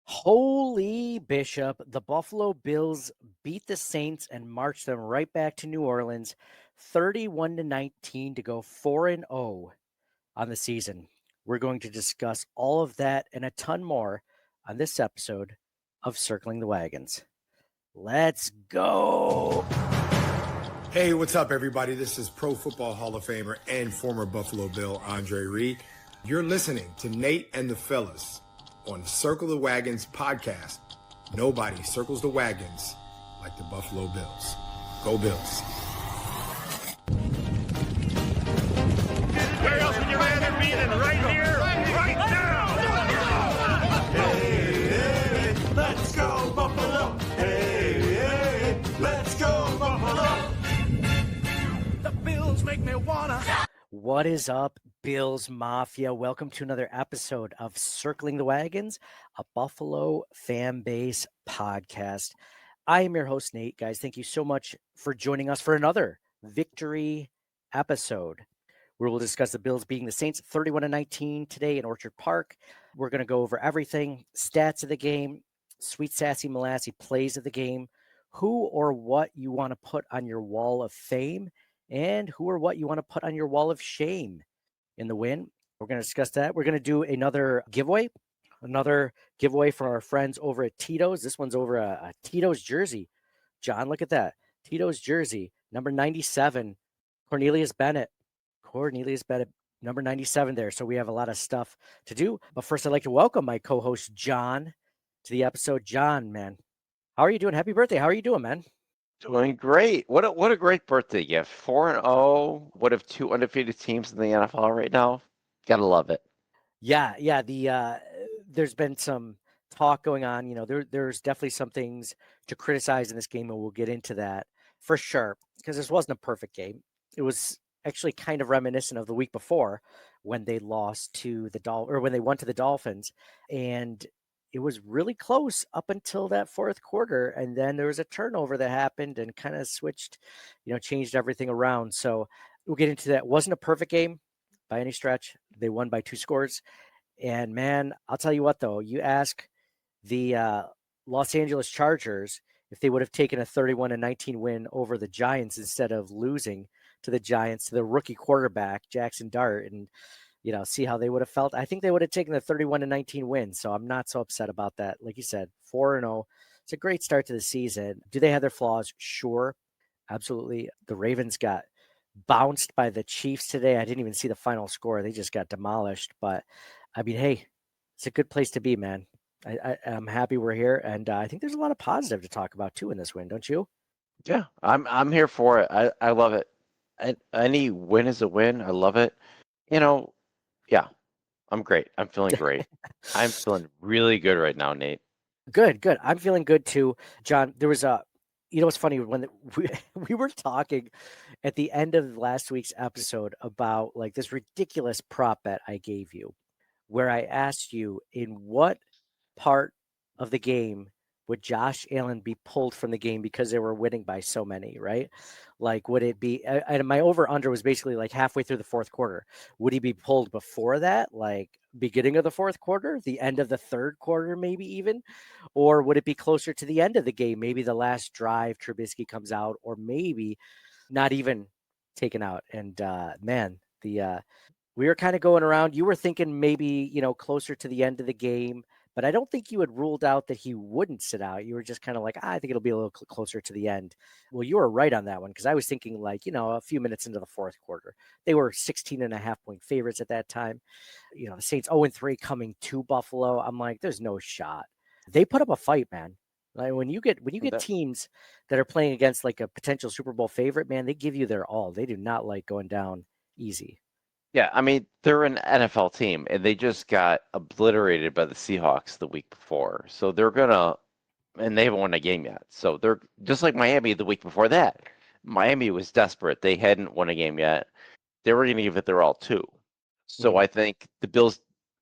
Holy Bishop, the Buffalo Bills beat the Saints and marched them right back to New Orleans, 31-19 to go 4-0 on the season. We're going to discuss all of that and a ton more on this episode of Circling the Wagons. Let's go. Hey, what's up, everybody? This is Pro Football Hall of Famer and former Buffalo Bill Andre Reed. You're listening to Nate and the Fellas on Circle the Wagons podcast. Nobody circles the wagons like the Buffalo Bills. Go Bills. Where else would you rather be than right here, right now? Hey, hey, let's go Buffalo. Hey, hey, let's go Buffalo. The Bills make me wanna. What is up, Bills Mafia? Welcome to another episode of Circling the Wagons, a Buffalo fan base podcast. I am your host, Nate. Guys, thank you so much for joining us for another victory episode where we'll discuss the Bills beating the Saints 31-19 today in Orchard Park. We're going to go over everything, stats of the game, sweet Sassy Molassey plays of the game, who or what you want to put on your wall of fame, and who or what you want to put on your wall of shame in the win. We're going to discuss that. We're going to do another giveaway from our friends over at Tito's. This one's over a Tito's jersey. John, look at that. Tito's jersey, number 97, Cornelius Bennett, number 97 there. So we have a lot of stuff to do. But first, I'd like to welcome my co-host, John, to the episode. John, man, how are you doing? Happy birthday. How are you doing, man? Doing great. What a great birthday gift. 4-0. What if two undefeated teams in the NFL right now? Gotta love it. Yeah. There's been some talk going on. You know, there's definitely some things to criticize in this game, and we'll get into that for sure, because this wasn't a perfect game. It was actually kind of reminiscent of the week before when they lost to when they went to the Dolphins, and it was really close up until that fourth quarter. And then there was a turnover that happened and kind of changed everything around. So we'll get into that. It wasn't a perfect game by any stretch. They won by 2 scores. And man, I'll tell you what, though, you ask the Los Angeles Chargers if they would have taken a 31-19 win over the Giants instead of losing to the Giants, to the rookie quarterback, Jackson Dart, and see how they would have felt. I think they would have taken the 31-19 win. So I'm not so upset about that. Like you said, 4-0. It's a great start to the season. Do they have their flaws? Sure. Absolutely. The Ravens got bounced by the Chiefs today. I didn't even see the final score. They just got demolished. But I mean, hey, it's a good place to be, man. I'm happy we're here. And I think there's a lot of positive to talk about too in this win, don't you? Yeah, I'm here for it. I love it. Any win is a win. I love it. Yeah, I'm great. I'm feeling great. I'm feeling really good right now, Nate. Good. I'm feeling good too. John, there was what's funny, when we were talking at the end of last week's episode about like this ridiculous prop bet I gave you, where I asked you in what part of the game would Josh Allen be pulled from the game because they were winning by so many, right? Like, would it be, and my over under was basically like halfway through the fourth quarter. Would he be pulled before that, like beginning of the fourth quarter, the end of the third quarter, maybe even? Or would it be closer to the end of the game? Maybe the last drive, Trubisky comes out, or maybe not even taken out. And man, we were kind of going around. You were thinking maybe, closer to the end of the game, but I don't think you had ruled out that he wouldn't sit out. You were just kind of like, I think it'll be a little closer to the end. Well, you were right on that one, because I was thinking like, a few minutes into the fourth quarter. They were 16.5-point favorites at that time. The Saints 0-3 coming to Buffalo. I'm like, there's no shot. They put up a fight, man. Like when you get teams that are playing against like a potential Super Bowl favorite, man, they give you their all. They do not like going down easy. Yeah, I mean, they're an NFL team, and they just got obliterated by the Seahawks the week before. So and they haven't won a game yet. So they're just like Miami the week before that. Miami was desperate. They hadn't won a game yet. They were going to give it their all too. So I think the Bills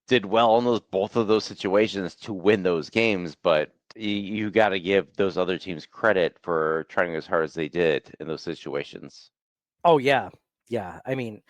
did well in both of those situations to win those games, but you got to give those other teams credit for trying as hard as they did in those situations. Oh, yeah. Yeah. I mean,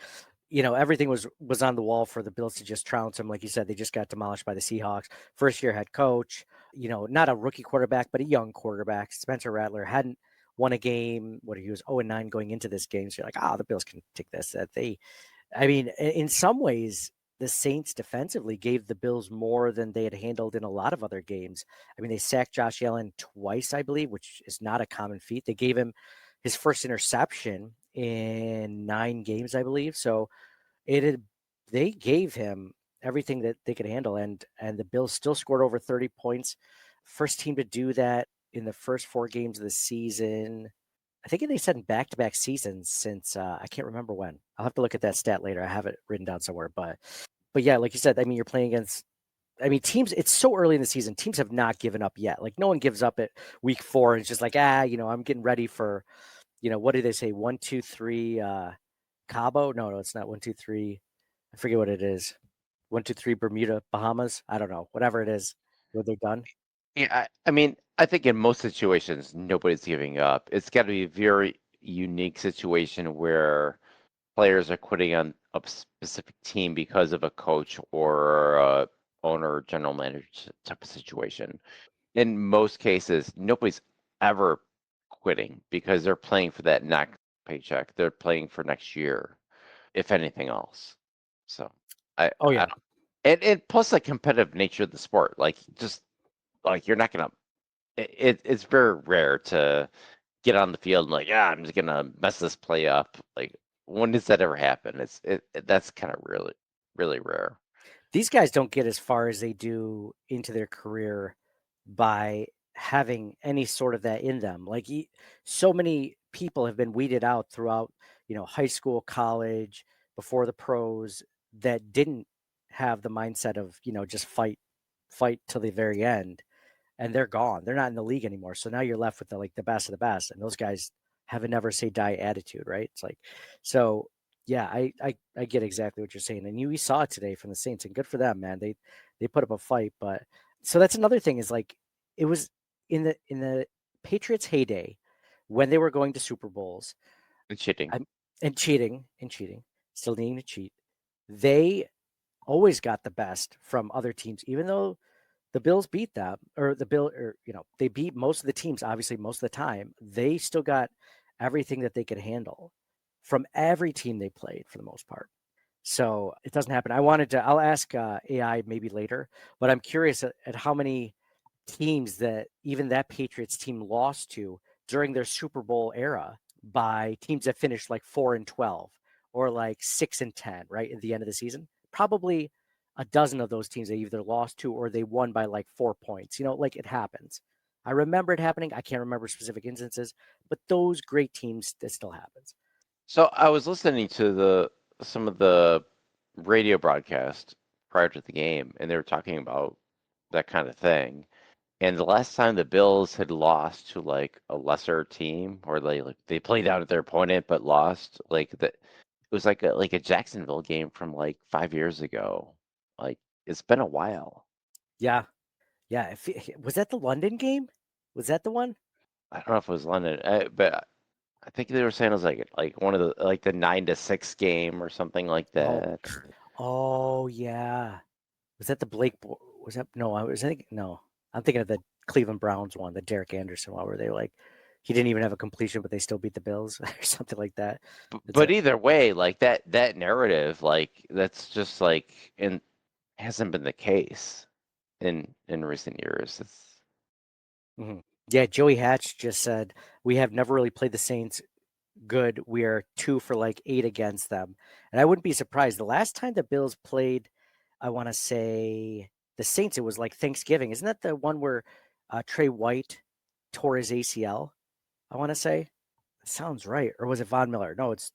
everything was on the wall for the Bills to just trounce them. Like you said, they just got demolished by the Seahawks. First year head coach, not a rookie quarterback, but a young quarterback. Spencer Rattler hadn't won a game. He was 0-9 going into this game. So you're like, the Bills can take this. In some ways, the Saints defensively gave the Bills more than they had handled in a lot of other games. They sacked Josh Allen twice, I believe, which is not a common feat. They gave him his first interception in 9 games, I believe. So they gave him everything that they could handle, and the Bills still scored over 30 points. First team to do that in the first 4 games of the season. I think they said in back-to-back seasons since I can't remember when. I'll have to look at that stat later. I have it written down somewhere, but yeah, like you said, you're playing against. Teams. It's so early in the season. Teams have not given up yet. Like no one gives up at week 4. And it's just like I'm getting ready for, what do they say? 1, 2, 3. Cabo? No, it's not 1, 2, 3. I forget what it is. 1, 2, 3 Bermuda, Bahamas. I don't know. Whatever it is, where they're done. Yeah, I think in most situations nobody's giving up. It's got to be a very unique situation where players are quitting on a specific team because of a coach or a owner, general manager type of situation. In most cases, nobody's ever quitting because they're playing for that next paycheck. They're playing for next year, if anything else. So Oh yeah. and plus the competitive nature of the sport, you're not gonna. It's very rare to get on the field and I'm just gonna mess this play up. Like when does that ever happen? That's kind of really really rare. These guys don't get as far as they do into their career by having any sort of that in them. So many people have been weeded out throughout, high school, college, before the pros that didn't have the mindset of, just fight till the very end, and they're gone. They're not in the league anymore. So now you're left with the best of the best, and those guys have a never say die attitude, right? It's like, so yeah, I get exactly what you're saying, and we saw it today from the Saints, and good for them, man. They put up a fight, but so that's another thing is it was in the Patriots' heyday when they were going to Super Bowls And cheating. and cheating, still needing to cheat. They always got the best from other teams, even though the Bills beat them, or they beat most of the teams, obviously, most of the time. They still got everything that they could handle from every team they played for the most part. So it doesn't happen. I'll ask AI maybe later, but I'm curious at how many teams that even that Patriots team lost to during their Super Bowl era by teams that finished 4-12 or 6-10, right? At the end of the season. Probably a dozen of those teams they either lost to or they won by 4 points. It happens. I remember it happening. I can't remember specific instances, but those great teams, that still happens. So I was listening to some of the radio broadcast prior to the game, and they were talking about that kind of thing. And the last time the Bills had lost to a lesser team, or they played out at their opponent but lost, it was like a Jacksonville game from 5 years ago. It's been a while. Yeah, yeah. Was that the London game? Was that the one? I don't know if it was London, but I think they were saying it was like one of the the 9-6 game or something like that. Oh yeah. Was that the Blake? Was that no? I was thinking no. I'm thinking of the Cleveland Browns one, the Derek Anderson one, where they he didn't even have a completion, but they still beat the Bills or something like that. But either way, that narrative, that's just and hasn't been the case in recent years. Yeah, Joey Hatch just said we have never really played the Saints good. We are 2 for 8 against them, and I wouldn't be surprised. The last time the Bills played, I want to say the Saints, it was Thanksgiving. Isn't that the one where Trey White tore his ACL? I want to say that sounds right, or was it Von Miller? No, it's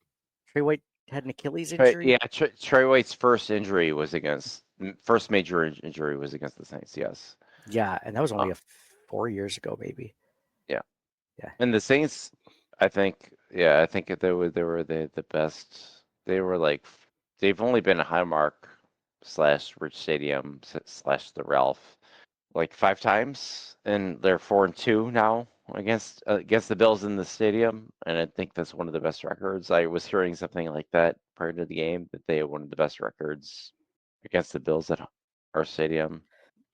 Trey White had an Achilles injury. Yeah, Trey White's first major injury was against the Saints. Yes. Yeah, and that was only 4 years ago, maybe. Yeah. Yeah. And the Saints, I think if they were the best. They were they've only been at Highmark / Rich Stadium / the Ralph 5 times, and they're 4-2 now. against the Bills in the stadium, and I think that's one of the best records. I was hearing something like that prior to the game, that they had one of the best records against the Bills at our stadium.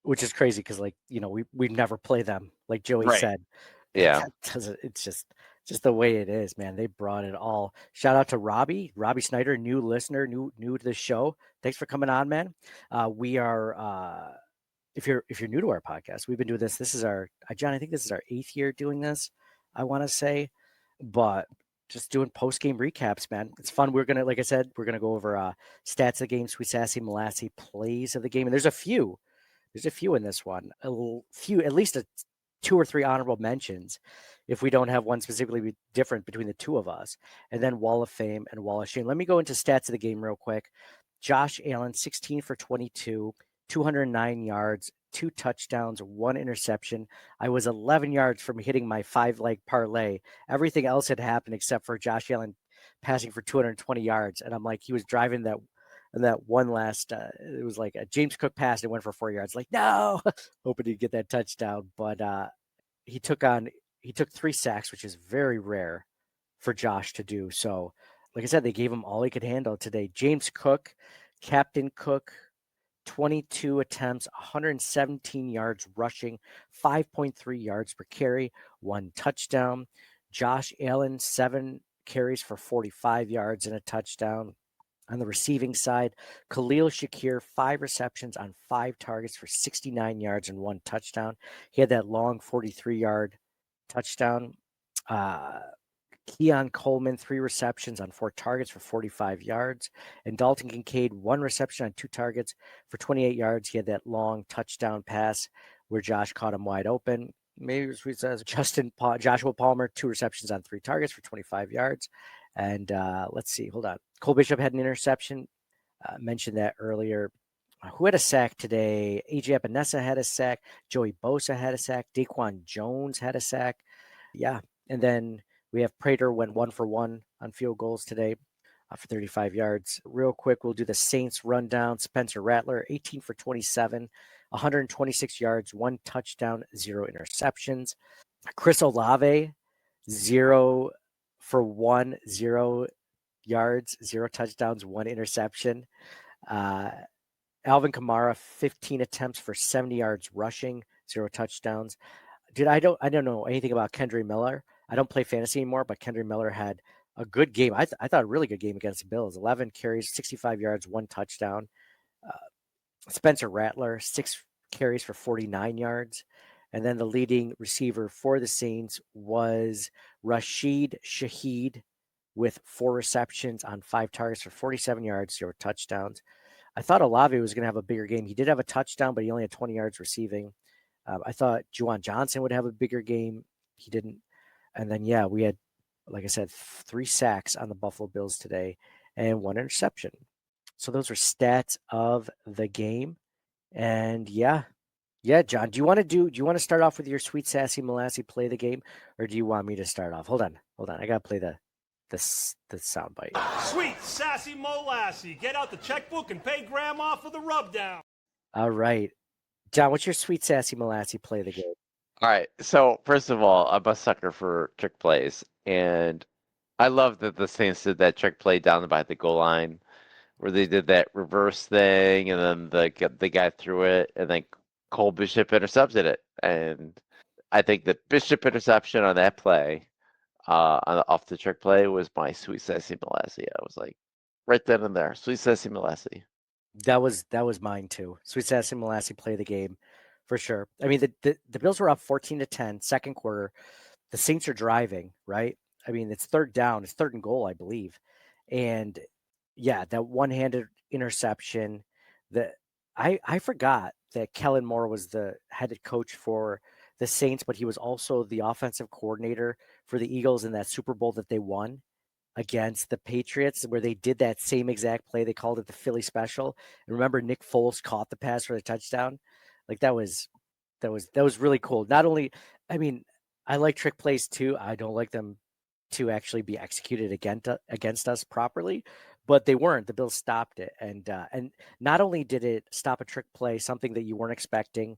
Which is crazy because, like, we never play them, like Joey Right. said. Yeah. That doesn't. It's just the way it is, man. They brought it all. Shout out to Robbie Snyder, new listener, new to the show. Thanks for coming on, man. We are if you're new to our podcast, we've been doing this. This is our John. I think this is our 8th year doing this. I want to say, but just doing post game recaps, man. It's fun. We're gonna, like I said, we're gonna go over stats of the game, Sweet Sassy Molassey plays of the game, and there's a few. There's a few in this one. At least 2 or 3 honorable mentions, if we don't have one specifically be different between the two of us, and then Wall of Fame and Wall of Shame. Let me go into stats of the game real quick. Josh Allen, 16 for 22, 209 yards, 2 touchdowns, 1 interception. I was 11 yards from hitting my 5-leg parlay. Everything else had happened except for Josh Allen passing for 220 yards. And I'm like, he was driving that one last, it was like a James Cook pass and went for 4 yards. Like, no, hoping he'd get that touchdown. But he took 3 sacks, which is very rare for Josh to do. So, like I said, they gave him all he could handle today. James Cook, Captain Cook, 22 attempts, 117 yards rushing, 5.3 yards per carry, 1 touchdown. Josh Allen, 7 carries for 45 yards and a touchdown. On the receiving side, Khalil Shakir, 5 receptions on 5 targets for 69 yards and 1 touchdown. He had that long 43-yard touchdown. Keon Coleman, 3 receptions on 4 targets for 45 yards. And Dalton Kincaid, 1 reception on 2 targets for 28 yards. He had that long touchdown pass where Josh caught him wide open. Maybe it says Joshua Palmer, 2 receptions on 3 targets for 25 yards. And let's see, hold on. Cole Bishop had an interception. Mentioned that earlier. Who had a sack today? AJ Epinesa had a sack. Joey Bosa had a sack. Daquan Jones had a sack. Yeah. And then we have Prater went 1 for 1 on field goals today for 35 yards. Real quick, we'll do the Saints rundown. Spencer Rattler, 18 for 27, 126 yards, 1 touchdown, 0 interceptions. Chris Olave, 0 for 1, 0 yards, 0 touchdowns, 1 interception. Alvin Kamara, 15 attempts for 70 yards rushing, 0 touchdowns. I don't know anything about Kendry Miller. I don't play fantasy anymore, but Kendry Miller had a good game. I thought a really good game against the Bills. 11 carries, 65 yards, 1 touchdown. Spencer Rattler, 6 carries for 49 yards. And then the leading receiver for the Saints was Rashid Shaheed with 4 receptions on 5 targets for 47 yards, 0 touchdowns. I thought Olave was going to have a bigger game. He did have a touchdown, but he only had 20 yards receiving. I thought Juwan Johnson would have a bigger game. He didn't. And then, yeah, we had, like I said, 3 sacks on the Buffalo Bills today and 1 interception. So those are stats of the game. And yeah, John, do you want to start off with your Sweet Sassy Molassey play the game, or do you want me to start off? Hold on. I got to play the soundbite. Sweet Sassy Molassey, get out the checkbook and pay Grandma for the rubdown. All right. John, what's your Sweet Sassy Molassey play the game? All right. So first of all, I'm a sucker for trick plays, and I love that the Saints did that trick play down by the goal line, where they did that reverse thing, and then the guy threw it, and then Cole Bishop intercepted it. And I think the Bishop interception on that play, off the trick play, was my Sweet Sassy Molassey. I was like, right then and there, Sweet Sassy Molassey. That was mine too. Sweet Sassy Molassey play the game for sure. I mean, the Bills were up 14-10, second quarter. The Saints are driving, right? I mean, it's 3rd down. It's 3rd and goal, I believe. And yeah, that one-handed interception. I forgot that Kellen Moore was the head coach for the Saints, but he was also the offensive coordinator for the Eagles in that Super Bowl that they won against the Patriots, where they did that same exact play. They called it the Philly special. And remember, Nick Foles caught the pass for the touchdown. Like that was really cool. Not only, I mean, I like trick plays too. I don't like them to actually be executed against us properly, but they weren't. The Bills stopped it, and not only did it stop a trick play, something that you weren't expecting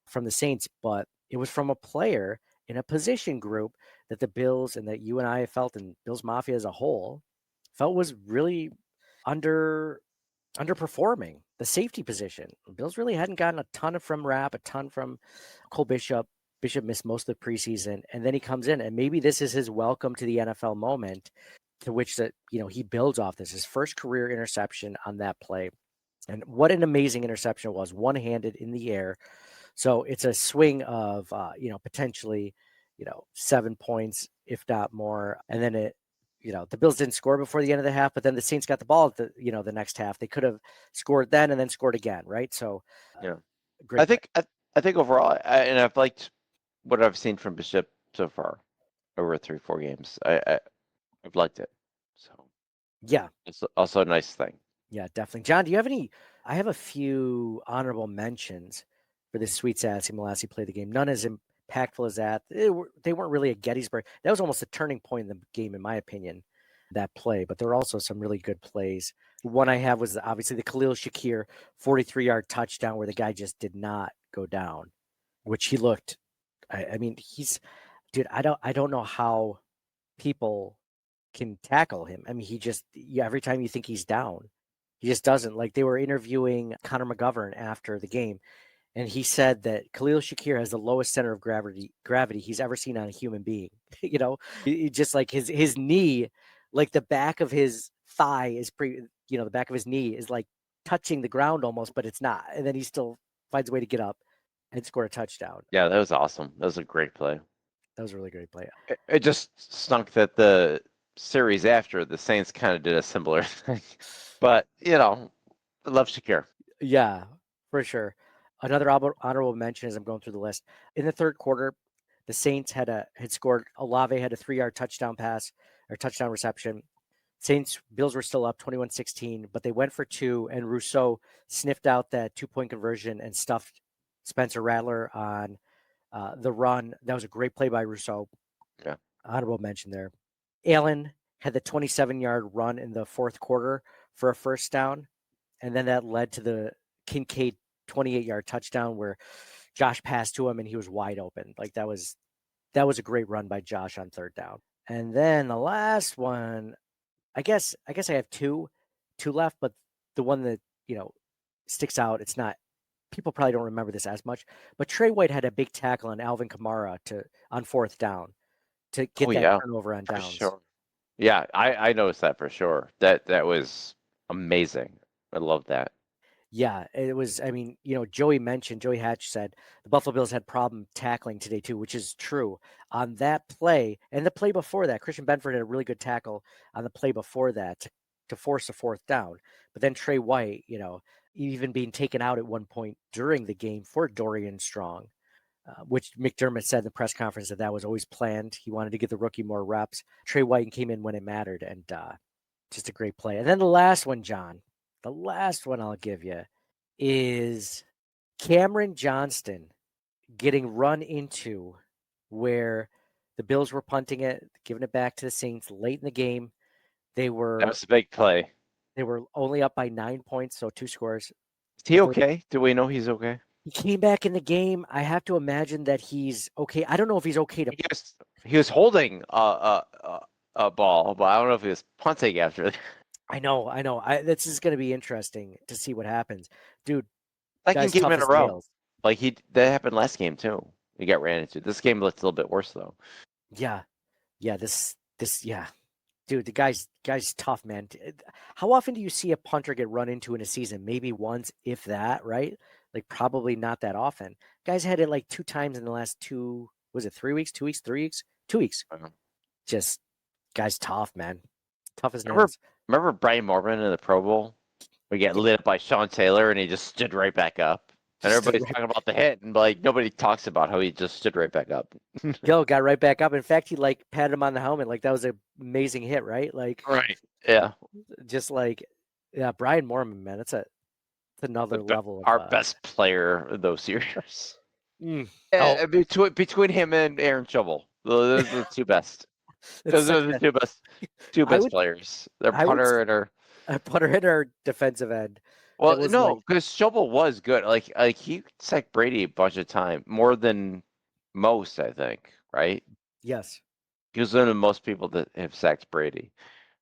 from the Saints, but it was from a player in a position group that the Bills and that you and I felt, and Bills Mafia as a whole, felt was really underperforming. The safety position. Bills really hadn't gotten a ton from Rapp, a ton from Cole Bishop. Bishop missed most of the preseason, and then he comes in, and maybe this is his welcome to the NFL moment, to which that he builds off this. His first career interception on that play, and what an amazing interception it was, one-handed in the air. So it's a swing of potentially 7 points, if not more, and then the Bills didn't score before the end of the half, but then the Saints got the ball at the next half. They could have scored then and then scored again, right? So Yeah. great. I think overall, and I've liked what I've seen from Bishop so far over 3-4 games. I've liked it. So Yeah. it's also a nice thing. Yeah, definitely. John, do you have any? I have a few honorable mentions for this sweet Sassy Molassey play the game. None as impactful as that. They weren't really at Gettysburg. That was almost a turning point in the game, in my opinion, that play. But there were also some really good plays. One I have was obviously the Khalil Shakir 43-yard touchdown where the guy just did not go down, which he looked. I mean, dude. I don't know how people can tackle him. I mean, every time you think he's down, he just doesn't. Like, they were interviewing Connor McGovern after the game, and he said that Khalil Shakir has the lowest center of gravity he's ever seen on a human being. Just like his knee, like the back of his thigh is the back of his knee is like touching the ground almost, but it's not. And then he still finds a way to get up and score a touchdown. Yeah, that was awesome. That was a great play. That was a really great play. It just stunk that the series after the Saints kind of did a similar thing, but I love Shakir. Yeah, for sure. Another honorable mention as I'm going through the list. In the third quarter, the Saints had scored. Olave had a 3-yard touchdown pass or touchdown reception. Bills were still up 21-16, but they went for two, and Rousseau sniffed out that 2-point conversion and stuffed Spencer Rattler on the run. That was a great play by Rousseau. Yeah. Honorable mention there. Allen had the 27-yard run in the fourth quarter for a first down, and then that led to the Kincaid 28-yard touchdown where Josh passed to him and he was wide open. Like, that was a great run by Josh on third down. And then the last one, I guess I have two left, but the one that sticks out, it's not, people probably don't remember this as much, but Trey White had a big tackle on Alvin Kamara on fourth down to get turnover on downs. Sure. Yeah, I noticed that for sure. That was amazing. I love that. Yeah, it was. I mean, Joey Hatch said the Buffalo Bills had problem tackling today too, which is true. On that play and the play before that, Christian Benford had a really good tackle on the play before that to force a fourth down. But then Trey White, even being taken out at one point during the game for Dorian Strong, which McDermott said in the press conference that was always planned. He wanted to give the rookie more reps. Trey White came in when it mattered, and just a great play. And then the last one, John. The last one I'll give you is Cameron Johnston getting run into where the Bills were punting it, giving it back to the Saints late in the game. That was a big play. They were only up by 9 points, so 2 scores. Is he okay? Do we know he's okay? He came back in the game. I have to imagine that he's okay. I don't know if he's okay to. He was holding a ball, but I don't know if he was punting after that. I know. This is going to be interesting to see what happens, dude. Like, he gave him in a row. Like, that happened last game too. He got ran into. This game looked a little bit worse though. Yeah. This. Yeah, dude. The guy's tough, man. How often do you see a punter get run into in a season? Maybe once, if that. Right? Like, probably not that often. Guys had it like 2 times in the last 2. Was it 3 weeks? 2 weeks? 3 weeks? 2 weeks. Just, guy's tough, man. Tough as nails. Remember Brian Mormon in the Pro Bowl? We get lit up by Sean Taylor and he just stood right back up. And everybody's talking about the hit, and like nobody talks about how he just stood right back up. Got right back up. In fact, he like patted him on the helmet, like that was an amazing hit, right? Like, right, yeah. Just like, yeah, Brian Mormon, man, it's another level. Our best player of those years. Oh. Between him and Aaron Schobel, those are the two best. Those are the two best players. They're punter and our defensive end. Well, no, because Schobel was good. Like he sacked Brady a bunch of time, more than most, I think, right? Yes. He was one of the most people that have sacked Brady.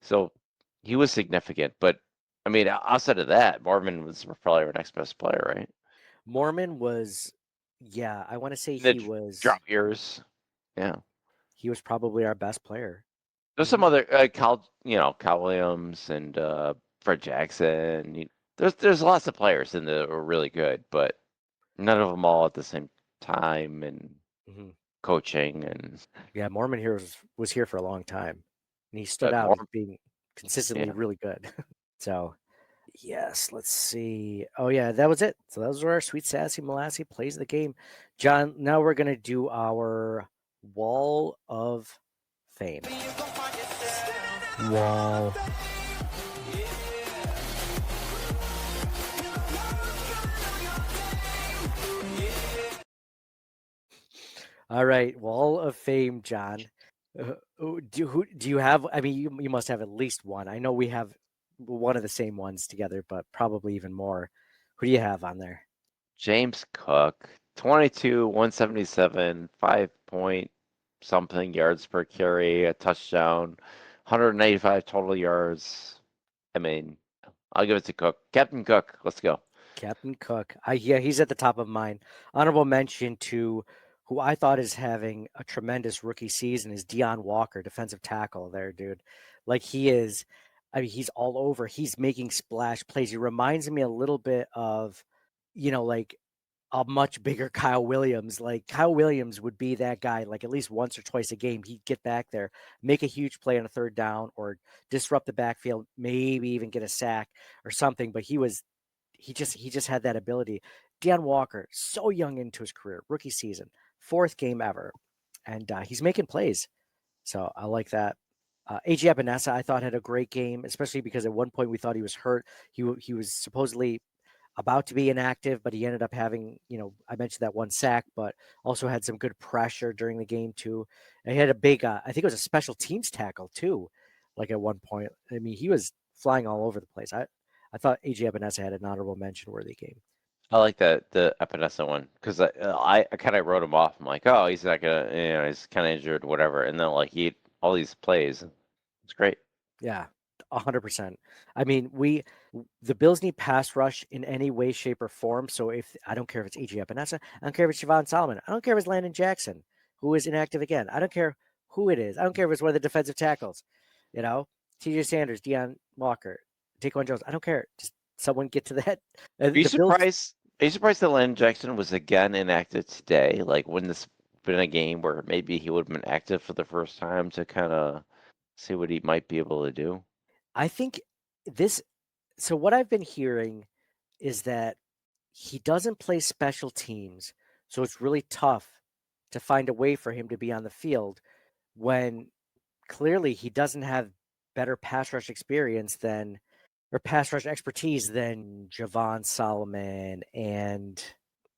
So he was significant. But I mean, outside of that, Mormon was probably our next best player, right? Mormon was, yeah, I want to say In the drought years. Yeah. he was probably our best player. There's some other Cal Williams and Fred Jackson. There's lots of players in that were really good, but none of them all at the same time and Mhm. coaching and Yeah, Mormon here was here for a long time, and he stood but out more. as being consistently Yeah. really good. So, yes, let's see. Oh yeah, that was it. So those were our Sweet Sassy Molassey plays of the game. John, now we're gonna do our Wall of Fame. Wall. All right, Wall of Fame, John. Do you have? I mean, you must have at least one. I know we have one of the same ones together, but probably even more. Who do you have on there? James Cook, 22, 177, 5 point something yards per carry, a touchdown, 185 total yards. I mean, I'll give it to Cook. Captain Cook, let's go. Captain Cook. Yeah, he's at the top of mine. Honorable mention to who I thought is having a tremendous rookie season is Deion Walker, defensive tackle there, dude. Like he is, I mean, he's all over. He's making splash plays. He reminds me a little bit of, like a much bigger Kyle Williams. Like Kyle Williams would be that guy, like at least once or twice a game. He'd get back there, make a huge play on a third down, or disrupt the backfield, maybe even get a sack or something. But he just had that ability. Deion Walker, so young into his career, rookie season, fourth game ever, and he's making plays. So I like that. AJ Epinesa, I thought had a great game, especially because at one point we thought he was hurt. He was supposedly about to be inactive, but he ended up having, I mentioned that one sack, but also had some good pressure during the game too. And he had a big, I think it was a special teams tackle too, like at one point. I mean, he was flying all over the place. I thought AJ Epinesa had an honorable mention worthy game. I like that the Epinesa one because I kind of wrote him off. I'm like, oh, he's not gonna, he's kind of injured, whatever. And then like he all these plays, it's great. Yeah, 100%. I mean, the Bills need pass rush in any way, shape, or form. So if I don't care if it's AJ Epinesa, I don't care if it's Javon Solomon, I don't care if it's Landon Jackson, who is inactive again. I don't care who it is. I don't care if it's one of the defensive tackles. You know, TJ Sanders, Deion Walker, Taquan Jones. I don't care. Just someone get to that. Are you The Bills. surprised? Are you surprised that Landon Jackson was again inactive today? Like, wouldn't this been a game where maybe he would have been active for the first time to kind of see what he might be able to do? I think this. So what I've been hearing is that he doesn't play special teams, so it's really tough to find a way for him to be on the field when clearly he doesn't have better pass rush experience than or pass rush expertise than Javon Solomon and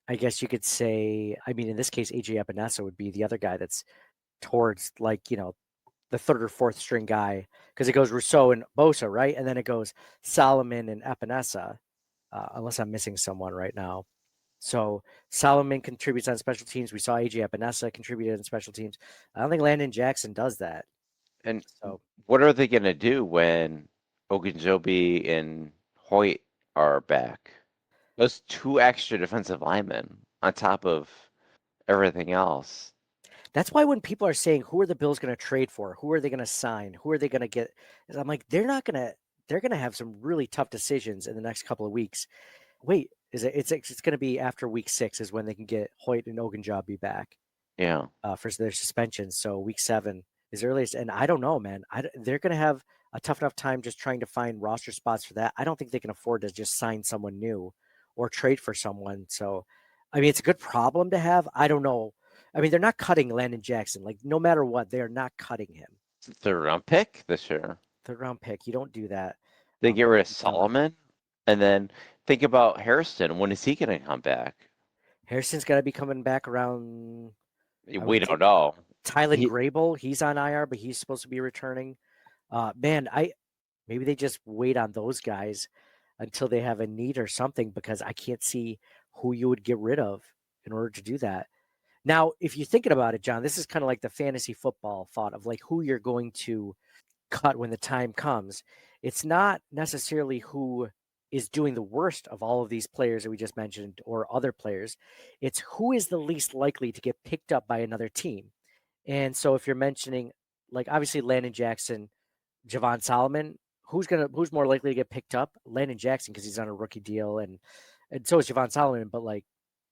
I guess you could say, I mean, in this case, AJ Epinesa would be the other guy that's towards like, the third or fourth string guy because it goes Rousseau and Bosa, right? And then it goes Solomon and Epinesa, unless I'm missing someone right now. So Solomon contributes on special teams. We saw AJ Epinesa contributed on special teams. I don't think Landon Jackson does that. And So what are they going to do when Ogunjobi and Hoyt are back? Those two extra defensive linemen on top of everything else. that's why when people are saying, who are the Bills going to trade for? Who are they going to sign? Who are they going to get? I'm like, they're going to have some really tough decisions in the next couple of weeks. Wait, it's going to be after week 6 is when they can get Hoyt and Ogunjobi back Yeah. for their suspensions. So week 7 is earliest. And I don't know, man. They're going to have a tough enough time just trying to find roster spots for that. I don't think they can afford to just sign someone new or trade for someone. So, I mean, it's a good problem to have. I don't know. I mean, they're not cutting Landon Jackson. Like, no matter what, they are not cutting him. It's a third round pick this year. Third round pick. You don't do that. They get But rid of Solomon. And then think about Harrison. When is he going to come back? Harrison's got to be coming back around. We don't know. Tylen He, Grable, he's on IR, but he's supposed to be returning. Man, maybe they just wait on those guys until they have a need or something because I can't see who you would get rid of in order to do that. Now, if you're thinking about it, John, this is kind of like the fantasy football thought of like who you're going to cut when the time comes. It's not necessarily who is doing the worst of all of these players that we just mentioned or other players. It's who is the least likely to get picked up by another team. And so if you're mentioning like obviously Landon Jackson, Javon Solomon, who's more likely to get picked up? Landon Jackson because he's on a rookie deal and so is Javon Solomon, but like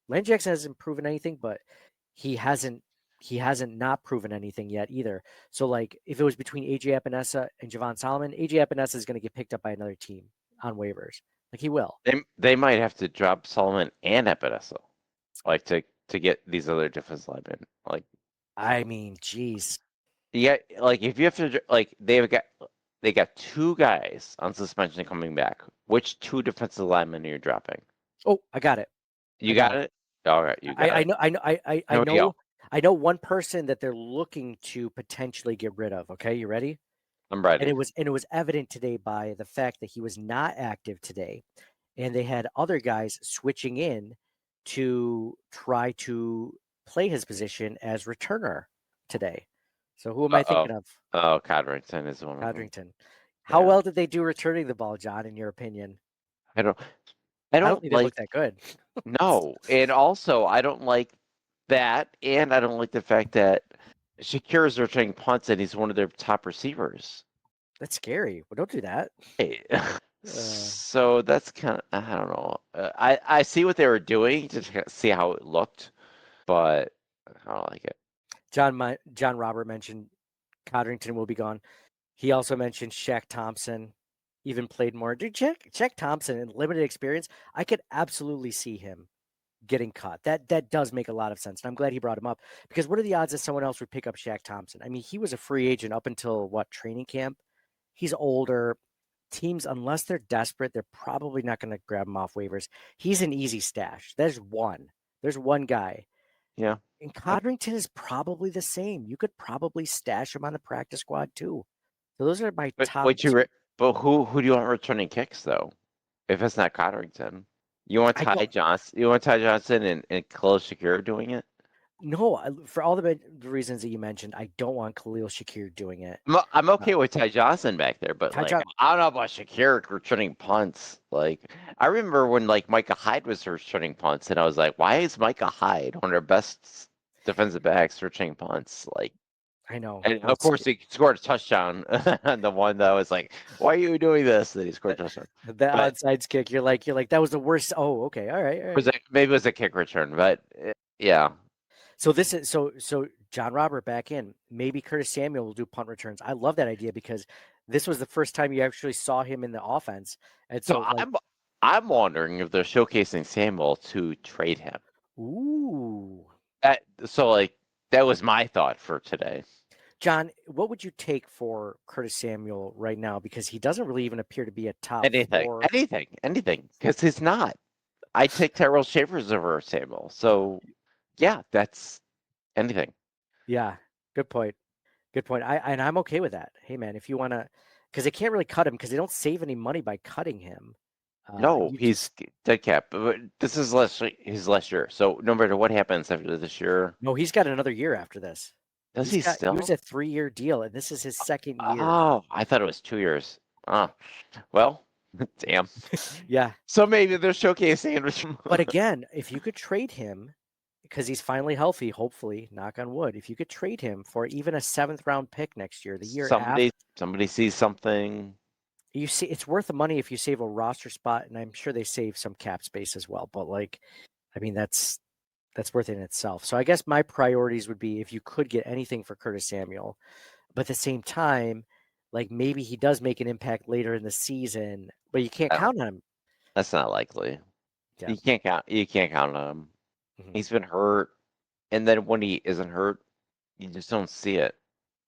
Landon Jackson hasn't proven anything, but he hasn't not proven anything yet either. So like if it was between AJ Epinesa and Javon Solomon, AJ Epinesa is going to get picked up by another team on waivers. Like he will. They might have to drop Solomon and Epinesa, like to get these other defensive linemen. Like I mean, geez. yeah, like if you have to like they got two guys on suspension coming back. Which two defensive linemen are you dropping? Oh, I got it. You got it? All right, you got it. I know one person that they're looking to potentially get rid of. Okay, you ready? I'm ready. And it was evident today by the fact that he was not active today, and they had other guys switching in to try to play his position as returner today. So who am I thinking of? Oh, Codrington is one of them. Codrington. How well did they do returning the ball, John? In your opinion? I don't think they like look that good. no, and also I don't like that, and I don't like the fact that Shakir is returning punts and he's one of their top receivers. That's scary. Well, don't do that. Hey. So that's kind of I don't know. I see what they were doing to see how it looked, but I don't like it. John Robert mentioned Codrington will be gone. He also mentioned Shaq Thompson, even played more. Dude, Shaq Thompson in limited experience, I could absolutely see him getting cut. That does make a lot of sense. And I'm glad he brought him up because what are the odds that someone else would pick up Shaq Thompson? I mean, he was a free agent up until what, training camp? He's older. Teams, unless they're desperate, they're probably not going to grab him off waivers. He's an easy stash. There's one guy. Yeah. And Codrington is probably the same. You could probably stash him on the practice squad too. So those are my top. But who do you want returning kicks though? If it's not Codrington, you want Ty Johnson? You want Ty Johnson and Khalil Shakir doing it? No, for all the reasons that you mentioned, I don't want Khalil Shakir doing it. I'm okay with Ty Johnson back there, but I don't know about Shakir returning punts. Like I remember when like Micah Hyde was returning punts, and I was like, why is Micah Hyde one of our best defensive backs returning punts? Like I know. And of course, he scored a touchdown. The one that was like, "Why are you doing this?" That he scored a touchdown. The onside kick. You're like that was the worst. Oh, okay, all right. Maybe it was a kick return, but yeah. So this is so John Robert back in. Maybe Curtis Samuel will do punt returns. I love that idea because this was the first time you actually saw him in the offense. And so I'm wondering if they're showcasing Samuel to trade him. Ooh. That was my thought for today. John, what would you take for Curtis Samuel right now? Because he doesn't really even appear to be a top anything. Because he's not. I take Tyrell Schaefer's over Samuel. So yeah, that's anything. Yeah, good point. I'm okay with that. Hey man, if you want to, because they can't really cut him because they don't save any money by cutting him. No, he's dead cap. But this is his last year. So no matter what happens after this year, no, he's got another year after this. Does he still? He was a 3-year deal, and this is his second year. Oh, I thought it was 2 years. Oh, well, damn. Yeah. So maybe they're showcasing. But again, if you could trade him, because he's finally healthy, hopefully, knock on wood, if you could trade him for even a 7th round pick next year, the year after. Somebody sees something. You see, it's worth the money if you save a roster spot, and I'm sure they save some cap space as well. But I mean, that's worth it in itself. So I guess my priorities would be if you could get anything for Curtis Samuel, but at the same time, like maybe he does make an impact later in the season, but you can't count on him. That's not likely. Yeah. You can't count on him. Mm-hmm. He's been hurt, and then when he isn't hurt, you just don't see it.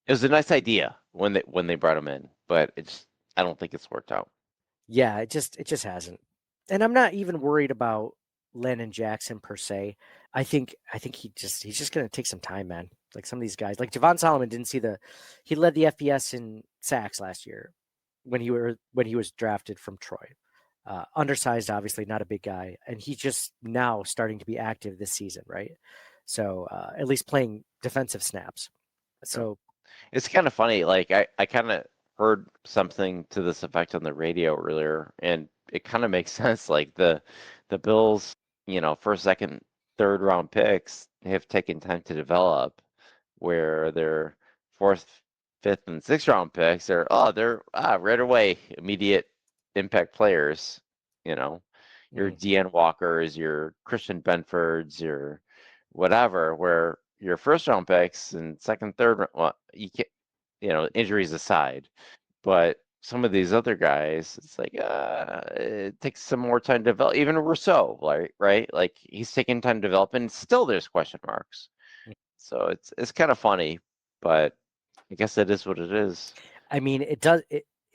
It was a nice idea when they brought him in, but I don't think it's worked out. Yeah, it just hasn't. And I'm not even worried about Landon Jackson per se. I think he's just going to take some time, man. Like some of these guys, like Javon Solomon he led the FBS in sacks last year when he was drafted from Troy. Undersized, obviously not a big guy, and he's just now starting to be active this season, right? So at least playing defensive snaps. So It's kind of funny. Like I kind of heard something to this effect on the radio earlier, and it kind of makes sense. Like the Bills, first, second, third round picks have taken time to develop, where their fourth, fifth, and sixth round picks they're right away immediate impact players. Your Deanne Walkers, your Christian Benfords, your whatever. Where your first round picks and second, third, well, you can't, injuries aside, but some of these other guys, it's like it takes some more time to develop. Even Rousseau, right? Like he's taking time to develop, and still there's question marks. So it's kind of funny, but I guess it is what it is. I mean, it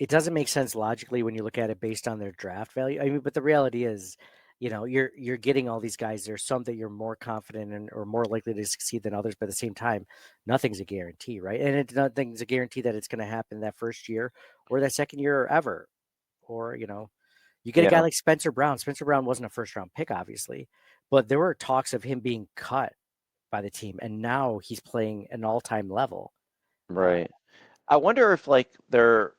doesn't make sense logically when you look at it based on their draft value. I mean, but the reality is, you're getting all these guys. There's some that you're more confident in or more likely to succeed than others, but at the same time, nothing's a guarantee, right? And nothing's a guarantee that it's going to happen that first year or that second year or ever. Or, you get a guy Yeah, like Spencer Brown. Spencer Brown wasn't a first round pick, obviously, but there were talks of him being cut by the team, and now he's playing an all time level. right. I wonder if their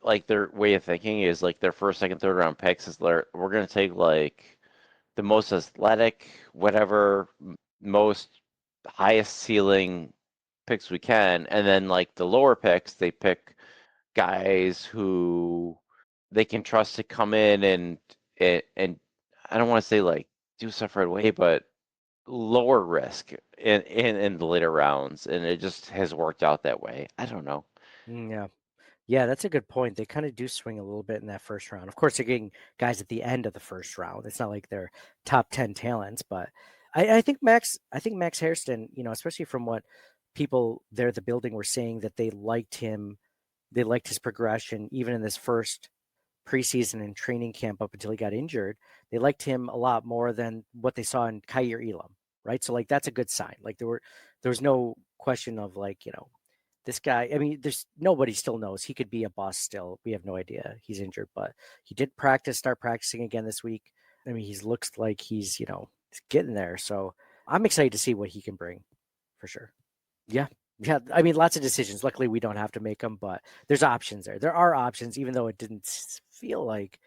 way of thinking is like their first, second, third round picks is we're gonna take like the most athletic, whatever, most highest ceiling picks we can, and then like the lower picks, they pick guys who they can trust to come in and I don't want to say like do stuff right away, but lower risk in the later rounds, and it just has worked out that way. I don't know. Yeah. Yeah, that's a good point. They kind of do swing a little bit in that first round. Of course, they're getting guys at the end of the first round. It's not like they're top 10 talents, but I think Max Hairston, especially from what people there at the building were saying that they liked him, they liked his progression, even in this first preseason and training camp up until he got injured. They liked him a lot more than what they saw in Kyer Elam, right? So like that's a good sign. Like there was no question of like, this guy, I mean, there's nobody still knows. He could be a bust still. We have no idea. He's injured, but he did start practicing again this week. I mean, he looks like he's getting there. So I'm excited to see what he can bring for sure. Yeah. Yeah. I mean, lots of decisions. Luckily, we don't have to make them, but there's options there. There are options, even though it didn't feel like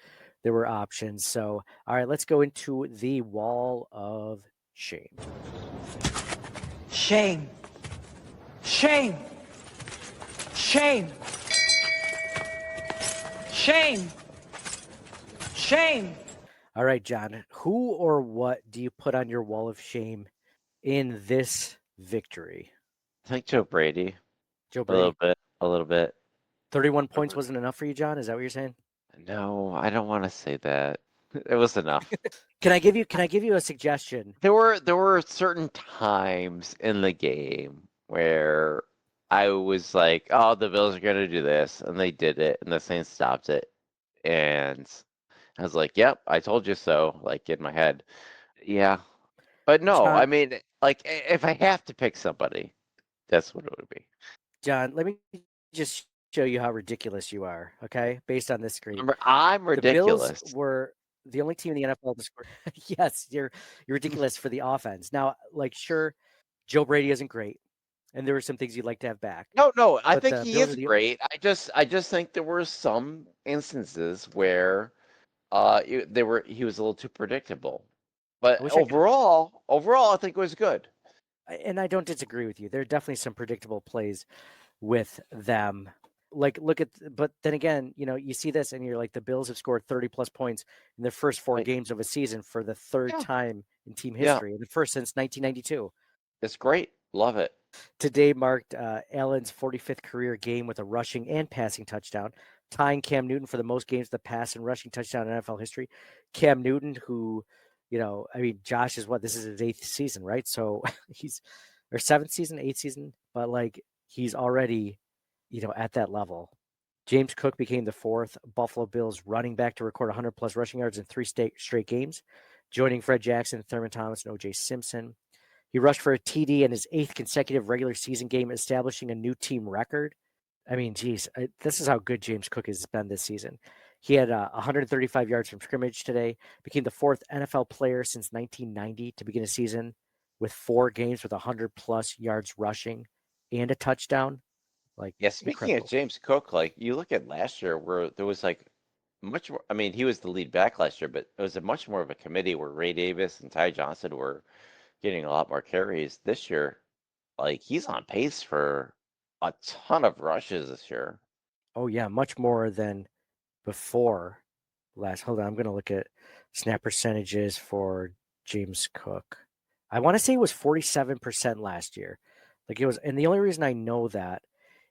there were options. So, all right, let's go into the wall of shame. Shame. Shame. Shame. Shame. Shame. All right, John, who or what do you put on your wall of shame in this victory? I think Joe Brady, Joe a little Brady, bit, a little bit. 31 points wasn't enough for you, John? Is that what you're saying? No, I don't want to say that. It was enough. Can I give you a suggestion? There were certain times in the game where I was like, "Oh, the Bills are gonna do this," and they did it, and the Saints stopped it, and I was like, "Yep, I told you so." Like in my head, yeah. But no, John, I mean, like if I have to pick somebody, that's what it would be. John, let me just show you how ridiculous you are, okay? Based on this screen. I'm The Bills ridiculous. were the only team in the NFL to score. Yes, you're ridiculous for the offense. Now, like sure, Joe Brady isn't great, and there were some things you'd like to have back. No, I But think the he Bills is are the great. I just think there were some instances where he was a little too predictable. I But wish I could overall, I think it was good. and I don't disagree with you. There are definitely some predictable plays with them. Like look at but then again, you see this and you're like the Bills have scored 30 plus points in their first four Like, games of a season for the third yeah, time in team yeah, history, and the first since 1992. it's great. Love it. Today marked Allen's 45th career game with a rushing and passing touchdown, tying Cam Newton for the most games with a pass and rushing touchdown in NFL history. Cam Newton, who, I mean, Josh is this is his eighth season, right? So he's, or seventh season, eighth season, but like he's already, at that level. James Cook became the fourth Buffalo Bills running back to record 100 plus rushing yards in three straight games, joining Fred Jackson, Thurman Thomas, and O.J. Simpson. He rushed for a TD in his eighth consecutive regular season game, establishing a new team record. I mean, geez, this is how good James Cook has been this season. He had 135 yards from scrimmage today, became the fourth NFL player since 1990 to begin a season with 4 games with 100+ yards rushing and a touchdown. Like, Yeah, speaking of incredible. James Cook, like you look at last year where there was like much more, I mean, he was the lead back last year, but it was a much more of a committee where Ray Davis and Ty Johnson were getting a lot more carries. This year, like he's on pace for a ton of rushes this year. Oh yeah, much more than before last. Hold on, I'm gonna look at snap percentages for James Cook. I want to say it was 47% last year. Like it was, and the only reason I know that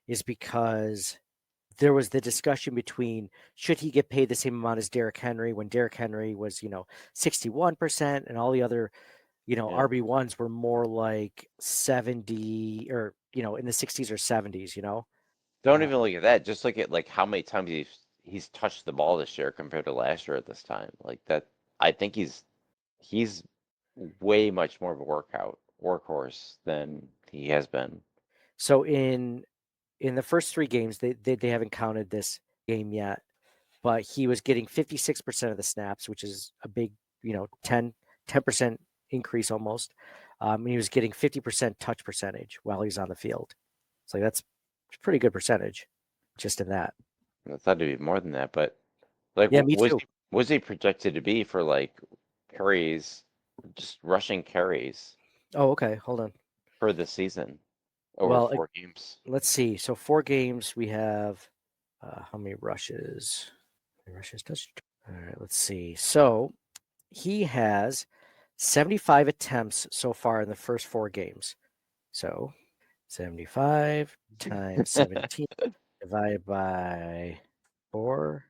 is because there was the discussion between should he get paid the same amount as Derrick Henry when Derrick Henry was, 61%, and all the other, Yeah. RB1s were more like 70, or, in the 60s or 70s, Don't Uh, even look at that. Just look at like how many times he's touched the ball this year compared to last year at this time. Like that, I think he's way much more of a workhorse than he has been. so in the first 3 games, they haven't counted this game yet, but he was getting 56% of the snaps, which is a big, 10% increase almost. He was getting 50% touch percentage while he's on the field. So that's a pretty good percentage just in that. I thought it'd be more than that, but like, Yeah, me was too. he projected to be for like carries, just rushing carries Oh, okay. Hold on. for the season over Well, 4 games? let's see. So 4 games, we have how many rushes? How many rushes touched? All right, let's see. So he has 75 attempts so far in the first 4 games. So 75 times 17 divided by 4,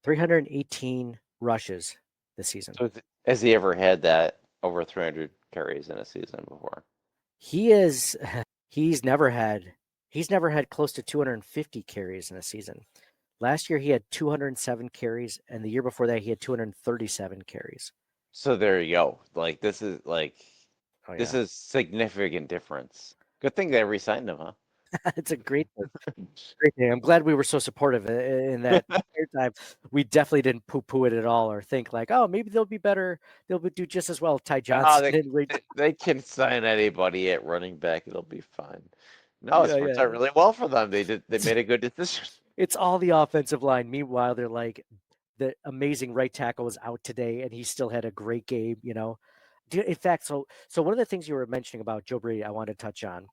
318 rushes this season. So has he ever had that over 300 carries in a season before? He is he's never had he's never had close to 250 carries in a season. Last year he had 207 carries, and the year before that he had 237 carries. So there you go. Like Oh this yeah. is significant difference. Good thing they re-signed him, huh? It's a great thing. I'm glad we were so supportive in that entire time. We definitely didn't poo-poo it at all or think like, oh, maybe they'll be better. Do just as well. Ty Ah, Johnson and Ray. they can sign anybody at running back. It'll be fine. No, Yeah, it's worked yeah. out really well for them. They made a good decision. It's all the offensive line. Meanwhile, they're like, the amazing right tackle was out today, and he still had a great game. In fact, so one of the things you were mentioning about Joe Brady, I wanted to touch on,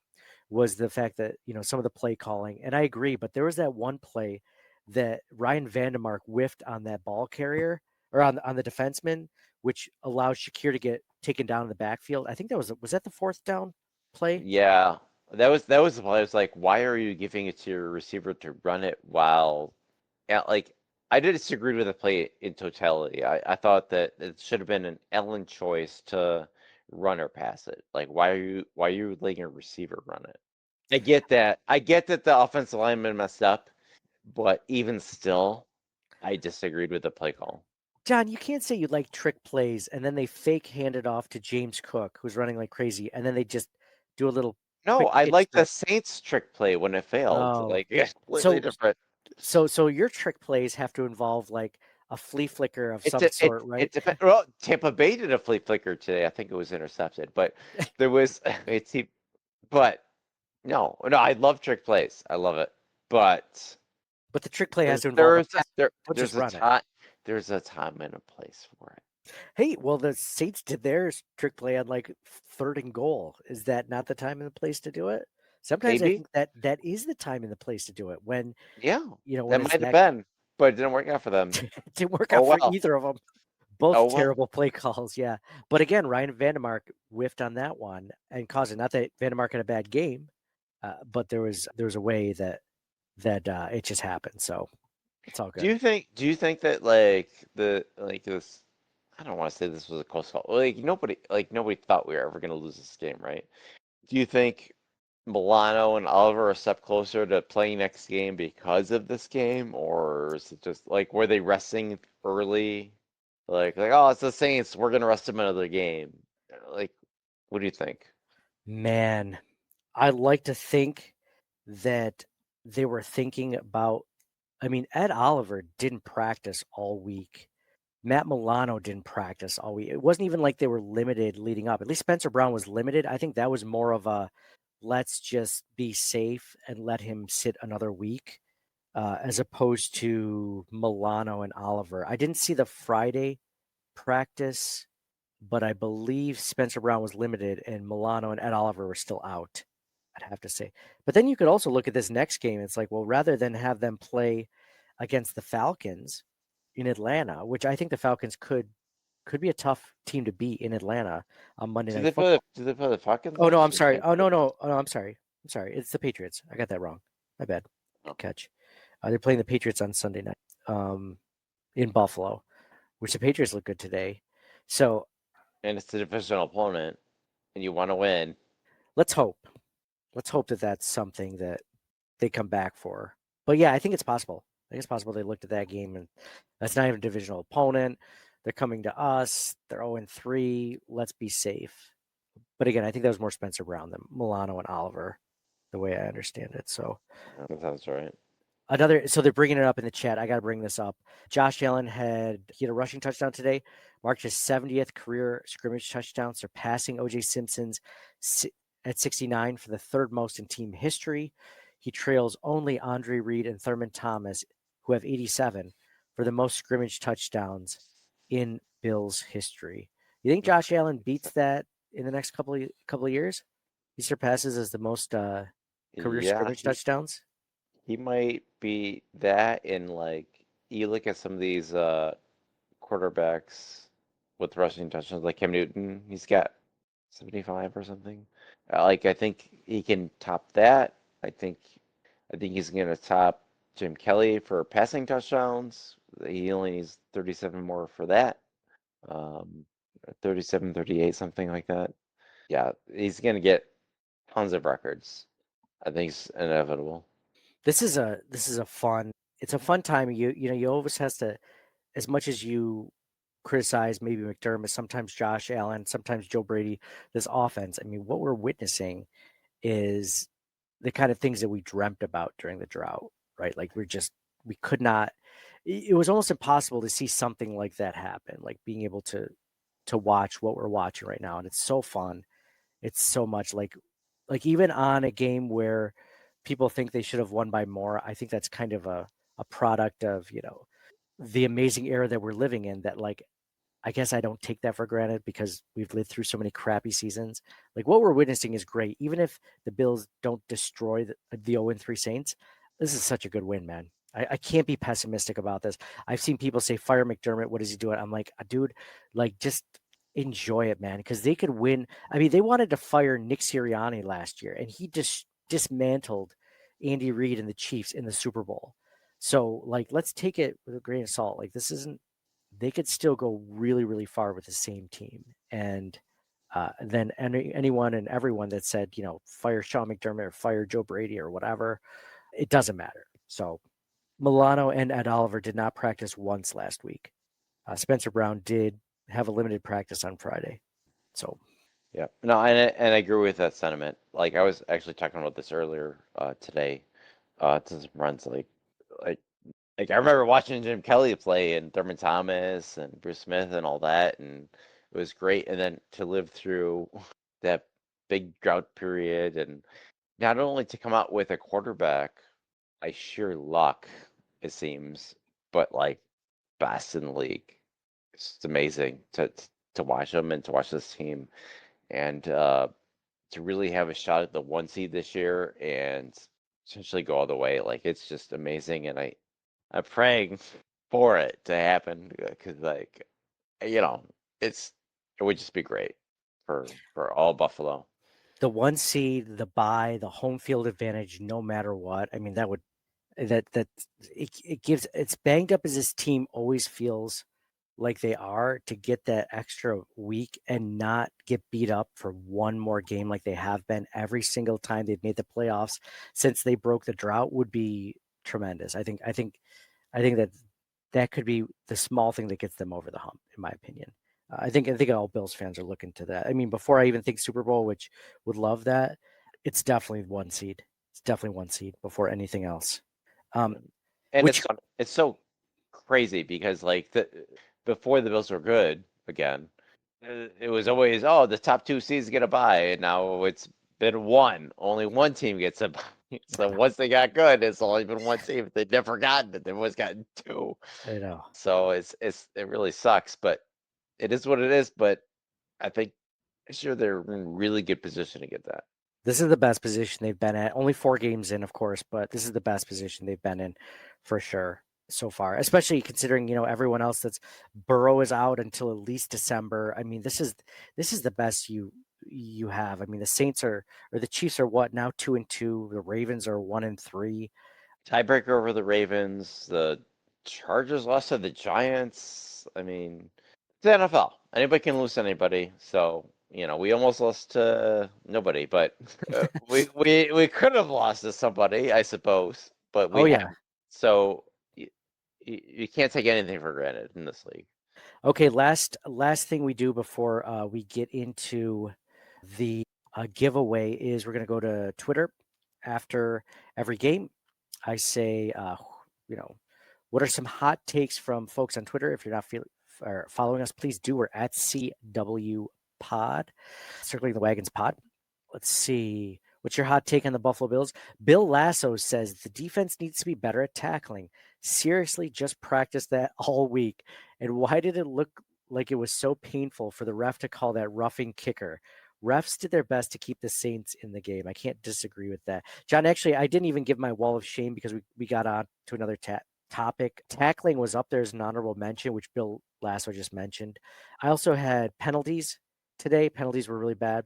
was the fact that some of the play calling, and I agree. But there was that one play that Ryan Vandemark whiffed on that ball carrier, or on the defenseman, which allowed Shakir to get taken down in the backfield. I think was that the 4th down play? Yeah, that was the play. I was like, why are you giving it to your receiver to run it while, yeah, like I did disagree with the play in totality. I thought that it should have been an Ellen choice to run or pass it. Like, why are you letting your receiver run it? I get that. I get that the offensive lineman messed up, but even still, I disagreed with the play call. John, you can't say you like trick plays and then they fake hand it off to James Cook, who's running like crazy, and then they just do a little No, quick I pitch like to. the Saints trick play when it failed. Oh, Like, yeah, completely so different. so your trick plays have to involve like a flea flicker of It's some a, it sort, right? it depends. Well, Tampa Bay did a flea flicker today. I think it was intercepted, but there was it's but no, I love trick plays. I love it, but But the trick play has there's to involve a there's a pass. there, Don't just there's a run it. time there's a time and a place for it. Hey, well, the Saints did their trick play on like 3rd and goal. Is that not the time and the place to do it? Sometimes I Maybe, think that is the time and the place to do it when yeah, when that it's might have that. been, but it didn't work out for them. It didn't work Oh out for well, either of them. oh Both well. terrible play calls, yeah. But again, Ryan Vandemark whiffed on that one and caused it. Not that Vandemark had a bad game, but there was a way that it just happened. So it's all Do good. you think do you think that like this? I don't want to say this was a close call. Like nobody thought we were ever going to lose this game, right? Do you think Milano and Oliver are a step closer to playing next game because of this game, or is it just like were they resting early? Like oh, it's the Saints, we're gonna rest them another game. Like, what do you think? Man, I like to think that they were thinking about. I mean, Ed Oliver didn't practice all week, Matt Milano didn't practice all week. It wasn't even like they were limited leading up. At least Spencer Brown was limited. I think that was more of a let's just be safe and let him sit another week, as opposed to Milano and Oliver. I didn't see the Friday practice, but I believe Spencer Brown was limited and Milano and Ed Oliver were still out, I'd have to say. But then you could also look at this next game. It's like, well, rather than have them play against the Falcons in Atlanta, which I think the Falcons could be a tough team to beat in Atlanta on Monday Night Football. Do they play the Falcons? Oh no, I'm next, or sorry. they- Oh no, I'm sorry. I'm sorry. It's the Patriots. I got that wrong. My bad. Oh. Good catch. They're playing the Patriots on Sunday night, in Buffalo, which the Patriots look good today. So And it's a divisional opponent, and you want to win. let's hope. Let's hope that that's something that they come back for. But yeah, I think it's possible. I think it's possible they looked at that game and that's not even a divisional opponent. They're coming to us. They're 0-3. Let's be safe. But again, I think that was more Spencer Brown than Milano and Oliver, the way I understand it. So That sounds right. so they're bringing it up in the chat. I got to bring this up. Josh Allen had a rushing touchdown today, marked his 70th career scrimmage touchdown, surpassing O.J. Simpson's at 69 for the third most in team history. He trails only Andre Reed and Thurman Thomas, who have 87 for the most scrimmage touchdowns in Bills history. You think Josh Allen beats that in the next couple of years? He surpasses as the most career scrimmage touchdowns. He might be that in like you look at some of these quarterbacks with rushing touchdowns, like Cam Newton. He's got 75 or something. Like I think he can top that. I think he's gonna top Jim Kelly for passing touchdowns. He only needs 37 more for that. 37, 38, something like that. Yeah, he's gonna get tons of records. I think it's inevitable. This is a fun. It's a fun time. You always has to, as much as you criticize maybe McDermott, sometimes Josh Allen, sometimes Joe Brady, this offense. I mean, what we're witnessing is the kind of things that we dreamt about during the drought, right? Like we could not. It was almost impossible to see something like that happen. Like being able to watch what we're watching right now, and it's so fun. It's so much like even on a game where people think they should have won by more, I think that's kind of a product of, the amazing era that we're living in, that like I guess I don't take that for granted because we've lived through so many crappy seasons. Like what we're witnessing is great. Even if the Bills don't destroy the 0-3 Saints, this is such a good win, man. I can't be pessimistic about this. I've seen people say, fire McDermott. What is he doing? I'm like, dude, like just enjoy it, man. Because they could win. I mean, they wanted to fire Nick Sirianni last year, and he just dismantled Andy Reid and the Chiefs in the Super Bowl. So, like, let's take it with a grain of salt. Like, this isn't, they could still go really, really far with the same team. And then anyone and everyone that said, fire Sean McDermott or fire Joe Brady or whatever, it doesn't matter. So Milano and Ed Oliver did not practice once last week. Spencer Brown did have a limited practice on Friday. So yeah, no, and I agree with that sentiment. Like I was actually talking about this earlier today to some friends. Like I remember watching Jim Kelly play and Thurman Thomas and Bruce Smith and all that, and it was great. And then to live through that big drought period, and not only to come out with a quarterback by sheer luck, it seems, but like best in the league. It's amazing to watch them and to watch this team, and to really have a shot at the 1 seed this year and essentially go all the way. Like it's just amazing, and I'm praying for it to happen because, like, it would just be great for all Buffalo. the 1 seed, the bye, the home field advantage, no matter what. I mean, it gives, it's banged up as this team always feels like they are, to get that extra week and not get beat up for one more game like they have been every single time they've made the playoffs since they broke the drought would be tremendous. I think that could be the small thing that gets them over the hump, in my opinion. I think all Bills fans are looking to that. I mean, before I even think Super Bowl, which would love that, it's definitely 1 seed. It's definitely 1 seed before anything else. And it's so crazy because like before the Bills were good again, it was always, oh, the top 2 seeds get a bye, and now it's been one. Only one team gets a bye. So once they got good, it's only been one team. They've never gotten it. They've always gotten 2. I know. So it really sucks, but it is what it is. But I think this year they're in really good position to get that. This is the best position they've been at. Only 4 games in, of course, but this is the best position they've been in for sure so far. Especially considering, everyone else that's Burrow is out until at least December. I mean, this is the best you have. I mean, the Saints or the Chiefs are what now 2-2. The Ravens are 1-3. Tiebreaker over the Ravens. The Chargers lost to the Giants. I mean, it's the NFL. Anybody can lose to anybody. So, we almost lost to nobody, but we could have lost to somebody, I suppose, but Oh we yeah. haven't. So you can't take anything for granted in this league. Okay, last thing we do before we get into the giveaway is we're going to go to Twitter after every game. I say, what are some hot takes from folks on Twitter? If you're not or following us, please do. We're at CW Pod, Circling the Wagons Pod. Let's see. What's your hot take on the Buffalo Bills? Bill Lasso says the defense needs to be better at tackling. Seriously, just practice that all week. And why did it look like it was so painful for the ref to call that roughing kicker? Refs did their best to keep the Saints in the game. I can't disagree with that. John, actually, I didn't even give my wall of shame because we got on to another topic. Tackling was up there as an honorable mention, which Bill Lasso just mentioned. I also had penalties today. Penalties were really bad.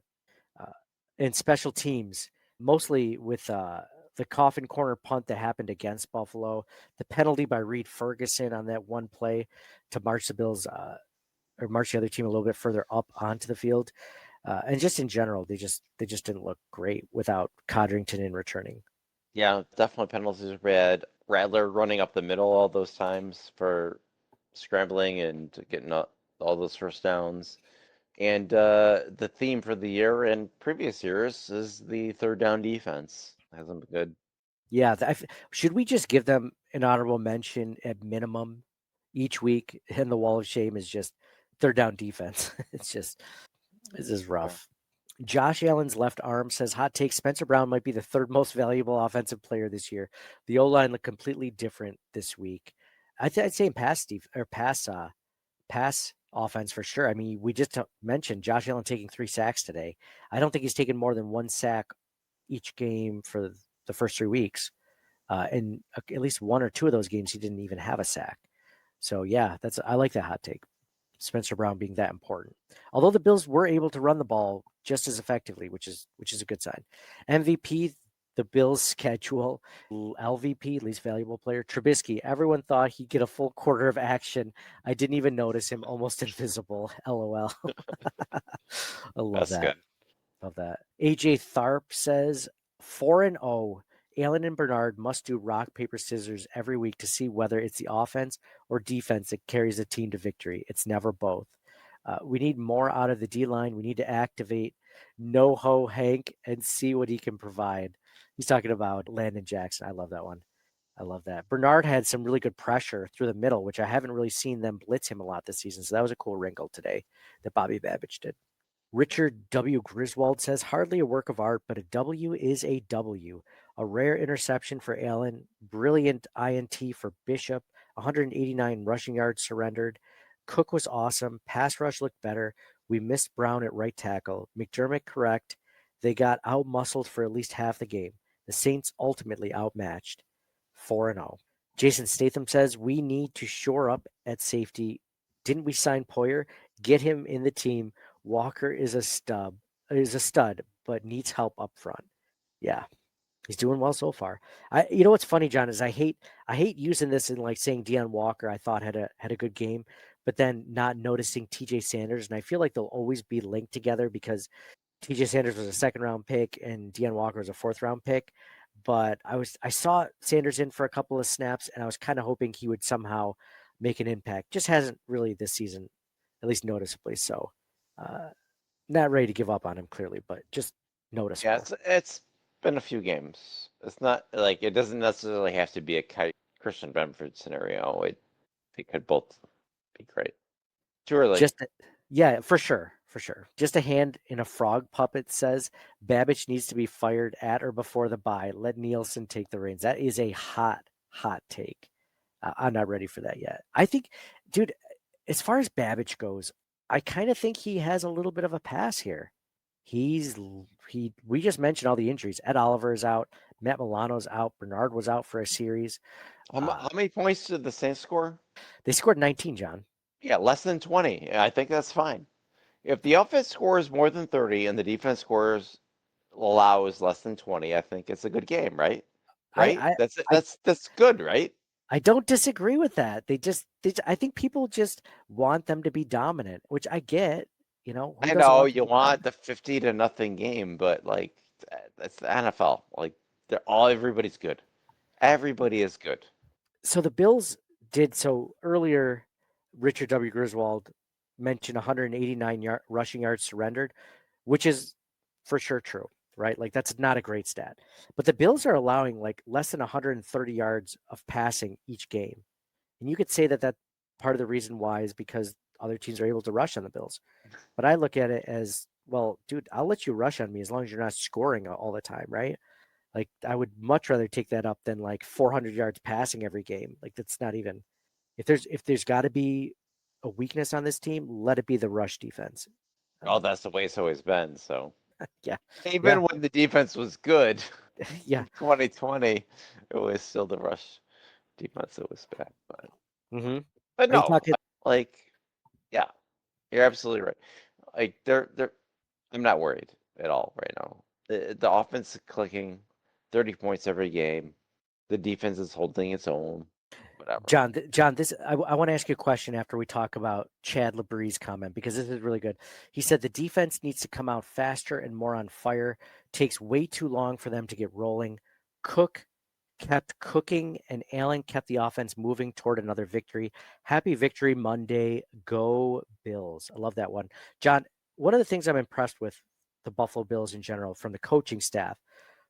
And special teams, mostly with the coffin corner punt that happened against Buffalo, the penalty by Reed Ferguson on that one play to march the Bills or march the other team a little bit further up onto the field, and just in general, they just didn't look great without Codrington in returning. Yeah, definitely penalties are bad. Rattler running up the middle all those times for scrambling and getting all those first downs. And the theme for the year and previous years is the third down defense. Hasn't been good. Yeah, should we just give them an honorable mention at minimum each week? And the wall of shame is just third down defense. It's just rough. Josh Allen's left arm says hot take Spencer Brown might be the third most valuable offensive player this year. The O-line looked completely different this week. I'd say in pass offense for sure. I mean, we just mentioned Josh Allen taking 3 sacks today. I don't think he's taken more than 1 sack each game for the first 3 weeks. And at least 1 or 2 of those games, he didn't even have a sack. So yeah, I like that hot take. Spencer Brown being that important. Although the Bills were able to run the ball just as effectively, which is a good sign. MVP, the Bills schedule. LVP, least valuable player, Trubisky. Everyone thought he'd get a full quarter of action. I didn't even notice him, almost invisible. LOL. I love That's that. good. Love that. AJ Tharp says 4-0. Allen and Bernard must do rock, paper, scissors every week to see whether it's the offense or defense that carries a team to victory. It's never both. We need more out of the D line. We need to activate NoHo Hank and see what he can provide. He's talking about Landon Jackson. I love that one. I love that. Bernard had some really good pressure through the middle, which I haven't really seen them blitz him a lot this season. So that was a cool wrinkle today that Bobby Babbage did. Richard W. Griswold says, hardly a work of art, but a W is a W. A rare interception for Allen, brilliant INT for Bishop, 189 rushing yards surrendered. Cook was awesome. Pass rush looked better. We missed Brown at right tackle. McDermott correct. They got out-muscled for at least half the game. The Saints ultimately outmatched. 4-0. Jason Statham says, we need to shore up at safety. Didn't we sign Poyer? Get him in the team. Walker is a stud, but needs help up front. Yeah, he's doing well so far. You know what's funny, John, is I hate using this in like saying Deion Walker I thought had a good game, but then not noticing TJ Sanders, and I feel like they'll always be linked together because TJ Sanders was a 2nd-round pick and Deion Walker was a 4th-round pick. But I saw Sanders in for a couple of snaps, and I was kind of hoping he would somehow make an impact. Just hasn't really this season, at least noticeably so. Not ready to give up on him clearly, but just noticeable. Yeah, it's been a few games. It's not like it doesn't necessarily have to be a Christian Benford scenario. They could both be great. Too early. Yeah, for sure, for sure. Just a hand in a frog puppet says Babbage needs to be fired at or before the bye. Let Nielsen take the reins. That is a hot take. I'm not ready for that yet. I think, dude, as far as Babbage goes, I kind of think he has a little bit of a pass here. We just mentioned all the injuries. Ed Oliver is out. Matt Milano's out. Bernard was out for a series. How many points did the Saints score? They scored 19, John. Yeah, less than 20. I think that's fine. If the offense scores more than 30 and the defense scores allows less than 20, I think it's a good game, right? I Right? I That's I, that's good, right? I don't disagree with that. I think people just want them to be dominant, which I get. Who I doesn't know want them you to be want dominant? the 50 to nothing game, but like that's the NFL. Like everybody's good. Everybody is good. So the Bills did so earlier. Richard W. Griswold mentioned 189 rushing yards surrendered, which is for sure true, right? Like that's not a great stat. But the Bills are allowing like less than 130 yards of passing each game. And you could say that part of the reason why is because other teams are able to rush on the Bills. But I look at it as, well, dude, I'll let you rush on me as long as you're not scoring all the time, right? Like I would much rather take that up than like 400 yards passing every game. Like that's not even, if there's got to be a weakness on this team, let it be the rush defense. Oh, Um, that's the way it's always been. So yeah, yeah, even when the defense was good yeah. in 2020, it was still the rush defense that was bad. hmm But Are you no, talking? like yeah, you're absolutely right. Like they're I'm not worried at all right now. The offense is clicking, 30 points every game. The defense is holding its own. Whatever. John, I want to ask you a question after we talk about Chad LeBree's comment because this is really good. He said the defense needs to come out faster and more on fire. Takes way too long for them to get rolling. Cook kept cooking, and Allen kept the offense moving toward another victory. Happy Victory Monday. Go Bills. I love that one. John, one of the things I'm impressed with the Buffalo Bills in general from the coaching staff,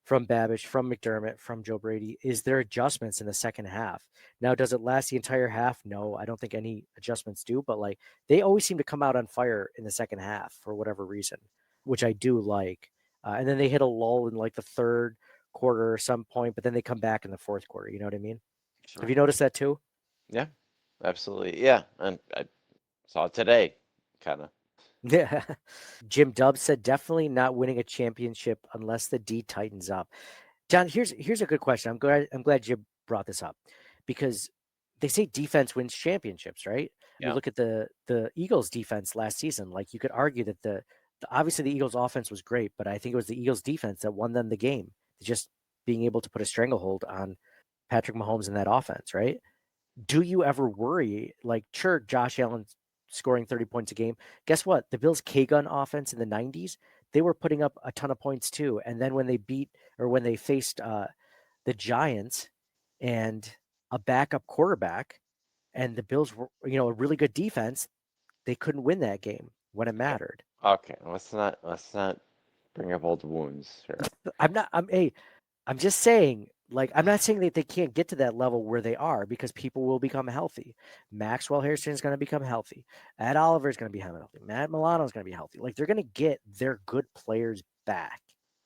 from Babbage, from McDermott, from Joe Brady, is their adjustments in the second half. Now, does it last the entire half? No, I don't think any adjustments do, but like they always seem to come out on fire in the second half for whatever reason, which I do like. And then they hit a lull in like the third quarter or some point, but then they come back in the fourth quarter. You know what I mean? Have Sure. you noticed that too? Yeah, absolutely. Yeah, and I saw it today, kind of. Yeah. Jim Dubs said definitely not winning a championship unless the D tightens up. John, here's a good question. I'm glad Jim brought this up because they say defense wins championships, right? You Yeah. look at the Eagles defense last season, like you could argue that obviously the Eagles offense was great, but I think it was the Eagles defense that won them the game. Just being able to put a stranglehold on Patrick Mahomes in that offense, right? Do you ever worry, like, sure, Josh Allen scoring 30 points a game? Guess what? The Bills' K gun offense in the 90s, they were putting up a ton of points too. And then when they when they faced the Giants and a backup quarterback, and the Bills were, a really good defense, they couldn't win that game when it mattered. Okay, let's not bring up old wounds here. I'm just saying, like, I'm not saying that they can't get to that level where they are because people will become healthy. Maxwell Harrison is going to become healthy. Ed Oliver is going to be healthy. Matt Milano is going to be healthy. Like, they're going to get their good players back.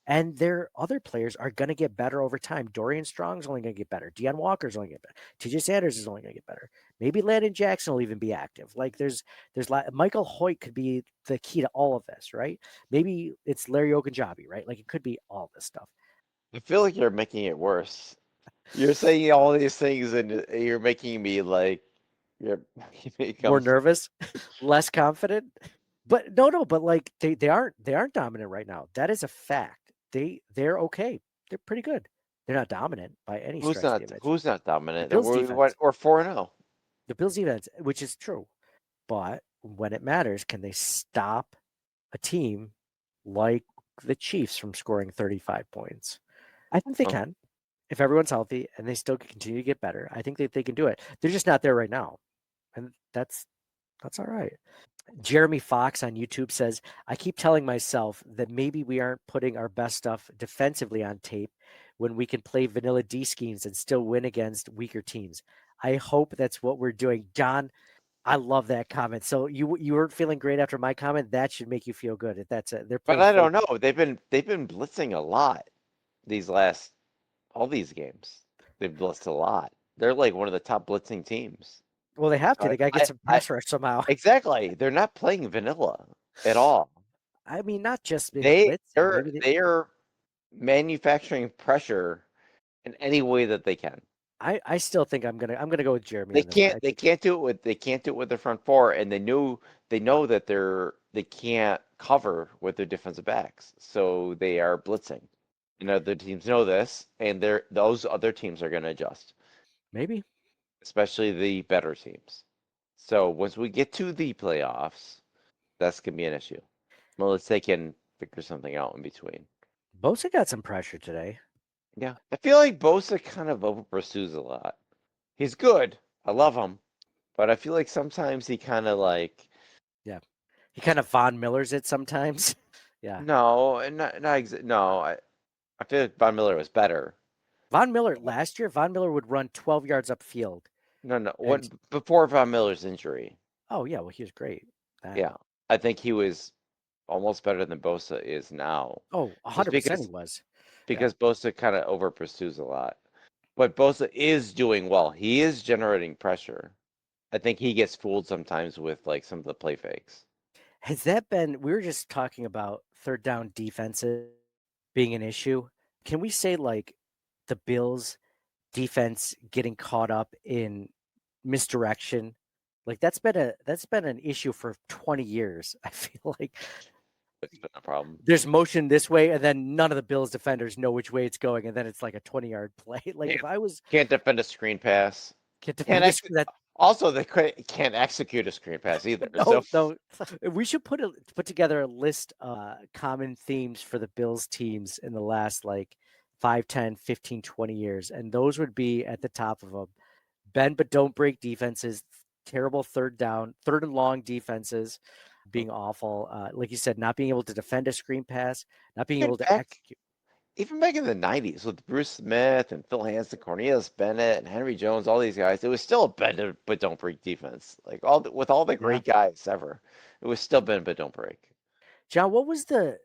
And their other players are going to get better over time. Dorian Strong's only going to get better. Deion Walker's only going to get better. TJ Sanders is only going to get better. Maybe Landon Jackson will even be active. Like Michael Hoyt could be the key to all of this, right? Maybe it's Larry Ogunjobi, right? Like it could be all this stuff. I feel like you're making it worse. You're saying all these things and you're making me like you're making me More come. nervous, less confident. But no, but like they aren't dominant right now. That is a fact. They're okay. They're pretty good. They're not dominant by any Who's stretch of not the imagination. who's not The dominant? Bills defense. We're 4-0. The Bills defense, which is true. But when it matters, can they stop a team like the Chiefs from scoring 35 points? I think they Oh, can. If everyone's healthy and they still continue to get better, I think that they can do it. They're just not there right now. And that's all right. Jeremy Fox on YouTube says, I keep telling myself that maybe we aren't putting our best stuff defensively on tape when we can play vanilla D schemes and still win against weaker teams. I hope that's what we're doing. John, I love that comment. So you weren't feeling great after my comment. That should make you feel good. If that's it, they're But playing I full. don't know. They've been blitzing a lot these last all these games. They've blitzed a lot. They're like one of the top blitzing teams. Well, they have to. So They got to get some I pass rush somehow. exactly. They're not playing vanilla at all. I mean, not just in They blitzing. they're Maybe they are manufacturing pressure in any way that they can. I still think I'm gonna go with Jeremy on this one. I They think can't do it with their front four, and they know that they can't cover with their defensive backs, so they are blitzing. And other teams know this, and those other teams are going to adjust, maybe especially the better teams. So once we get to the playoffs, that's going to be an issue. Unless they can figure something out in between. Bosa got some pressure today. Yeah, I feel like Bosa kind of over pursues a lot. He's good. I love him. But I feel like sometimes he kind of like Yeah, he kind of Von Miller's it sometimes. Yeah, no, and no. I feel like Von Miller was better. Von Miller last year. Von Miller would run 12 yards upfield, No. and Before Von Miller's injury, oh yeah, well he was great. That yeah, I think he was almost better than Bosa is now. oh, Just 100% he was. Yeah, because Bosa kind of over pursues a lot. But Bosa is doing well. He is generating pressure. I think he gets fooled sometimes with like some of the play fakes. has that been? We were just talking about third down defenses being an issue. Can we say like the Bills defense getting caught up in misdirection? Like that's been an issue for 20 years. I feel like It's been a problem. there's motion this way, and then none of the Bills defenders know which way it's going, and then it's like a 20-yard play. Like if I was Can't defend a screen pass. can't Can't defend this, that Also, they can't execute a screen pass either. So no. We should put together a list common themes for the Bills teams in the last like 5, 10, 15, 20 years, and those would be at the top of them. Bend but don't break defenses, terrible third and long defenses, being awful. Like you said, not being able to defend a screen pass, not being even able to back execute. even back in the '90s with Bruce Smith and Phil Hansen, Cornelius Bennett, and Henry Jones, all these guys, it was still a bend but don't break defense. Like with all the Yeah, great guys ever, it was still bend but don't break. John, what was the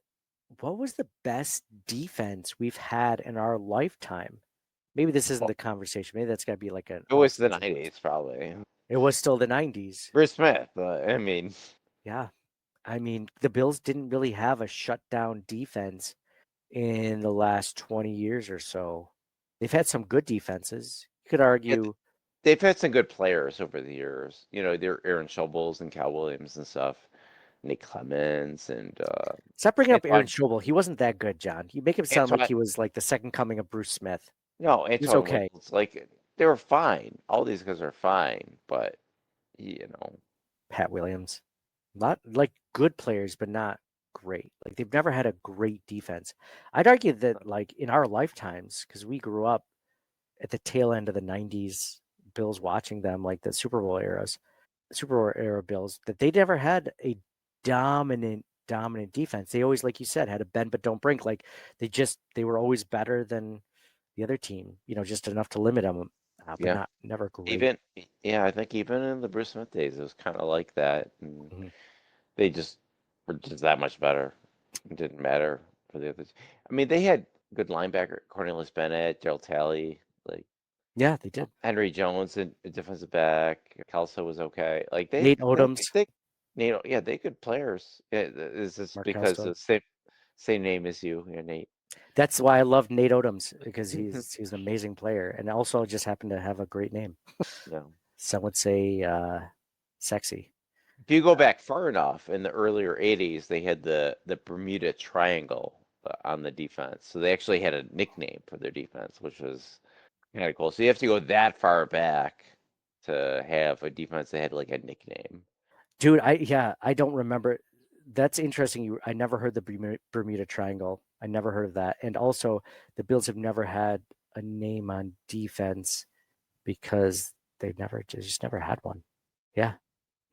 best defense we've had in our lifetime? Maybe this isn't Well, the conversation. Maybe that's got to be like an it was the off-season question. '90s probably. It was still the 90s. Bruce Smith. I mean, Yeah. I mean, the Bills didn't really have a shutdown defense in the last 20 years or so. They've had some good defenses. You could yeah, argue, they've had some good players over the years. They're Aaron Schobels and Cal Williams and stuff, Nick Clemens and stop bringing up Aaron Antoine Schobel. He wasn't that good, John. You make him sound like Antoine. he was like the second coming of Bruce Smith. No, He was Antoine okay. Wills. Like they were fine. All these guys are fine, but you know, Pat Williams. Not like good players, but not great. Like they've never had a great defense. I'd argue that like in our lifetimes, because we grew up at the tail end of the 90s, Bills watching them, like the Super Bowl era Bills, that they never had a dominant defense. They always, like you said, had a bend but don't break. Like they were always better than the other team, just enough to limit them, but yeah. not never great. Even yeah, I think even in the Bruce Smith days, it was kind of like that, and Mhm. they just were just that much better. It didn't matter for the others. I mean, they had good linebacker Cornelius Bennett, Gerald Talley, like Yeah, they did. Henry Jones, and a defensive back. Kelso was okay. Like Nate Odoms, yeah, they good players. Yeah, is this Markel because Stone. the same name as you, yeah, Nate? That's why I love Nate Odoms because he's an amazing player and also just happened to have a great name. No. Some would say sexy. If you go back far enough, in the earlier '80s, they had the Bermuda Triangle on the defense. So they actually had a nickname for their defense, which was kind of cool. So you have to go that far back to have a defense that had like a nickname. Dude, I don't remember. That's interesting. I never heard the Bermuda Triangle. I never heard of that. And also, the Bills have never had a name on defense because they just never had one. Yeah,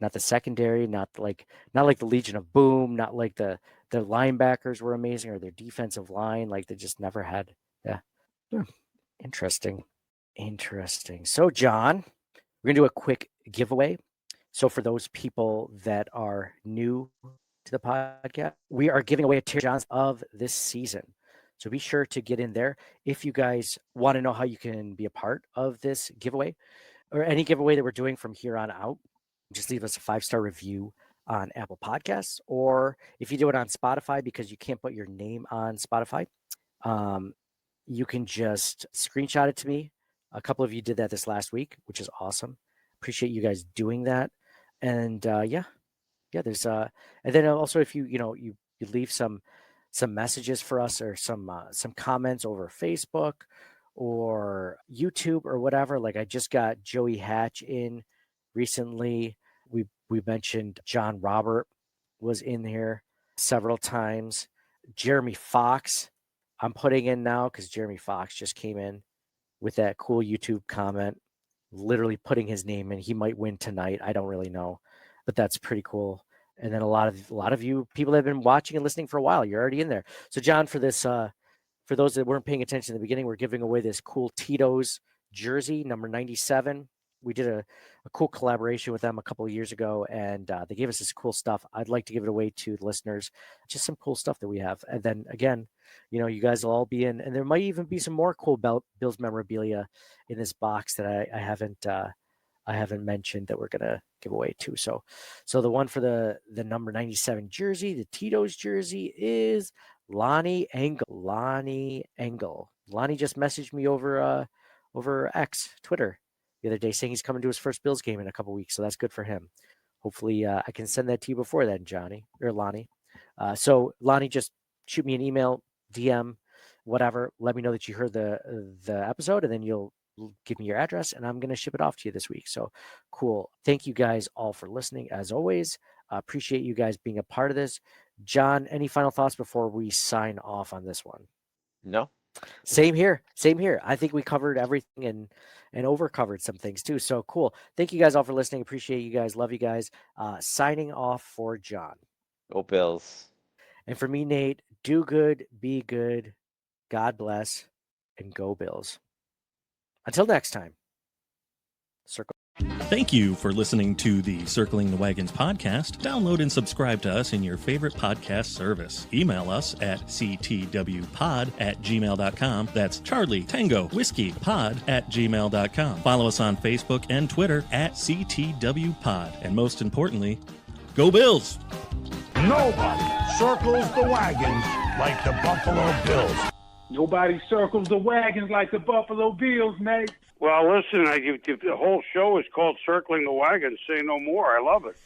not the secondary, not like the Legion of Boom, not like their linebackers were amazing or their defensive line. Like they just never had. Yeah, interesting, interesting. So, John, we're gonna do a quick giveaway. So for those people that are new to the podcast, we are giving away a tier Johns of this season. So be sure to get in there. If you guys want to know how you can be a part of this giveaway or any giveaway that we're doing from here on out, just leave us a 5-star review on Apple Podcasts, or if you do it on Spotify, because you can't put your name on Spotify, you can just screenshot it to me. A couple of you did that this last week, which is awesome. Appreciate you guys doing that. And there's and then also if you leave some messages for us or some comments over Facebook or YouTube or whatever. Like I just got Joey Hatch in recently. We mentioned John Robert was in here several times. Jeremy Fox, I'm putting in now because Jeremy Fox just came in with that cool YouTube comment, literally putting his name in. He might win tonight. I don't really know, but that's pretty cool. And then a lot of you people that have been watching and listening for a while, you're already in there. So John, for this, for those that weren't paying attention in the beginning, we're giving away this cool Tito's jersey, number 97. We did a cool collaboration with them a couple of years ago, and they gave us this cool stuff. I'd like to give it away to the listeners, just some cool stuff that we have. And then again, you guys will all be in, and there might even be some more cool Bills memorabilia in this box that I haven't mentioned that we're gonna give away too. So the one for the number 97 jersey, the Tito's jersey, is Lonnie Engel. Lonnie just messaged me over X, Twitter, the other day saying he's coming to his first Bills game in a couple weeks. So that's good for him. Hopefully I can send that to you before then, Lonnie. So Lonnie, just shoot me an email, DM, whatever. Let me know that you heard the episode, and then you'll give me your address, and I'm going to ship it off to you this week. So cool. Thank you guys all for listening. As always, appreciate you guys being a part of this. John, any final thoughts before we sign off on this one? No. Same here. I think we covered everything and over covered some things too. So cool. Thank you guys all for listening. Appreciate you guys. Love you guys. Signing off for John. Go Bills. And for me, Nate, do good, be good. God bless, and go Bills. Until next time. Circle. Thank you for listening to the Circling the Wagons podcast. Download and subscribe to us in your favorite podcast service. Email us at ctwpod@gmail.com. That's Charlie Tango Whiskey Pod @gmail.com. Follow us on Facebook and Twitter at CTWPod. And most importantly, go Bills! Nobody circles the wagons like the Buffalo Bills. Nobody circles the wagons like the Buffalo Bills, Nate. Well, listen, the whole show is called Circling the Wagons. Say no more. I love it.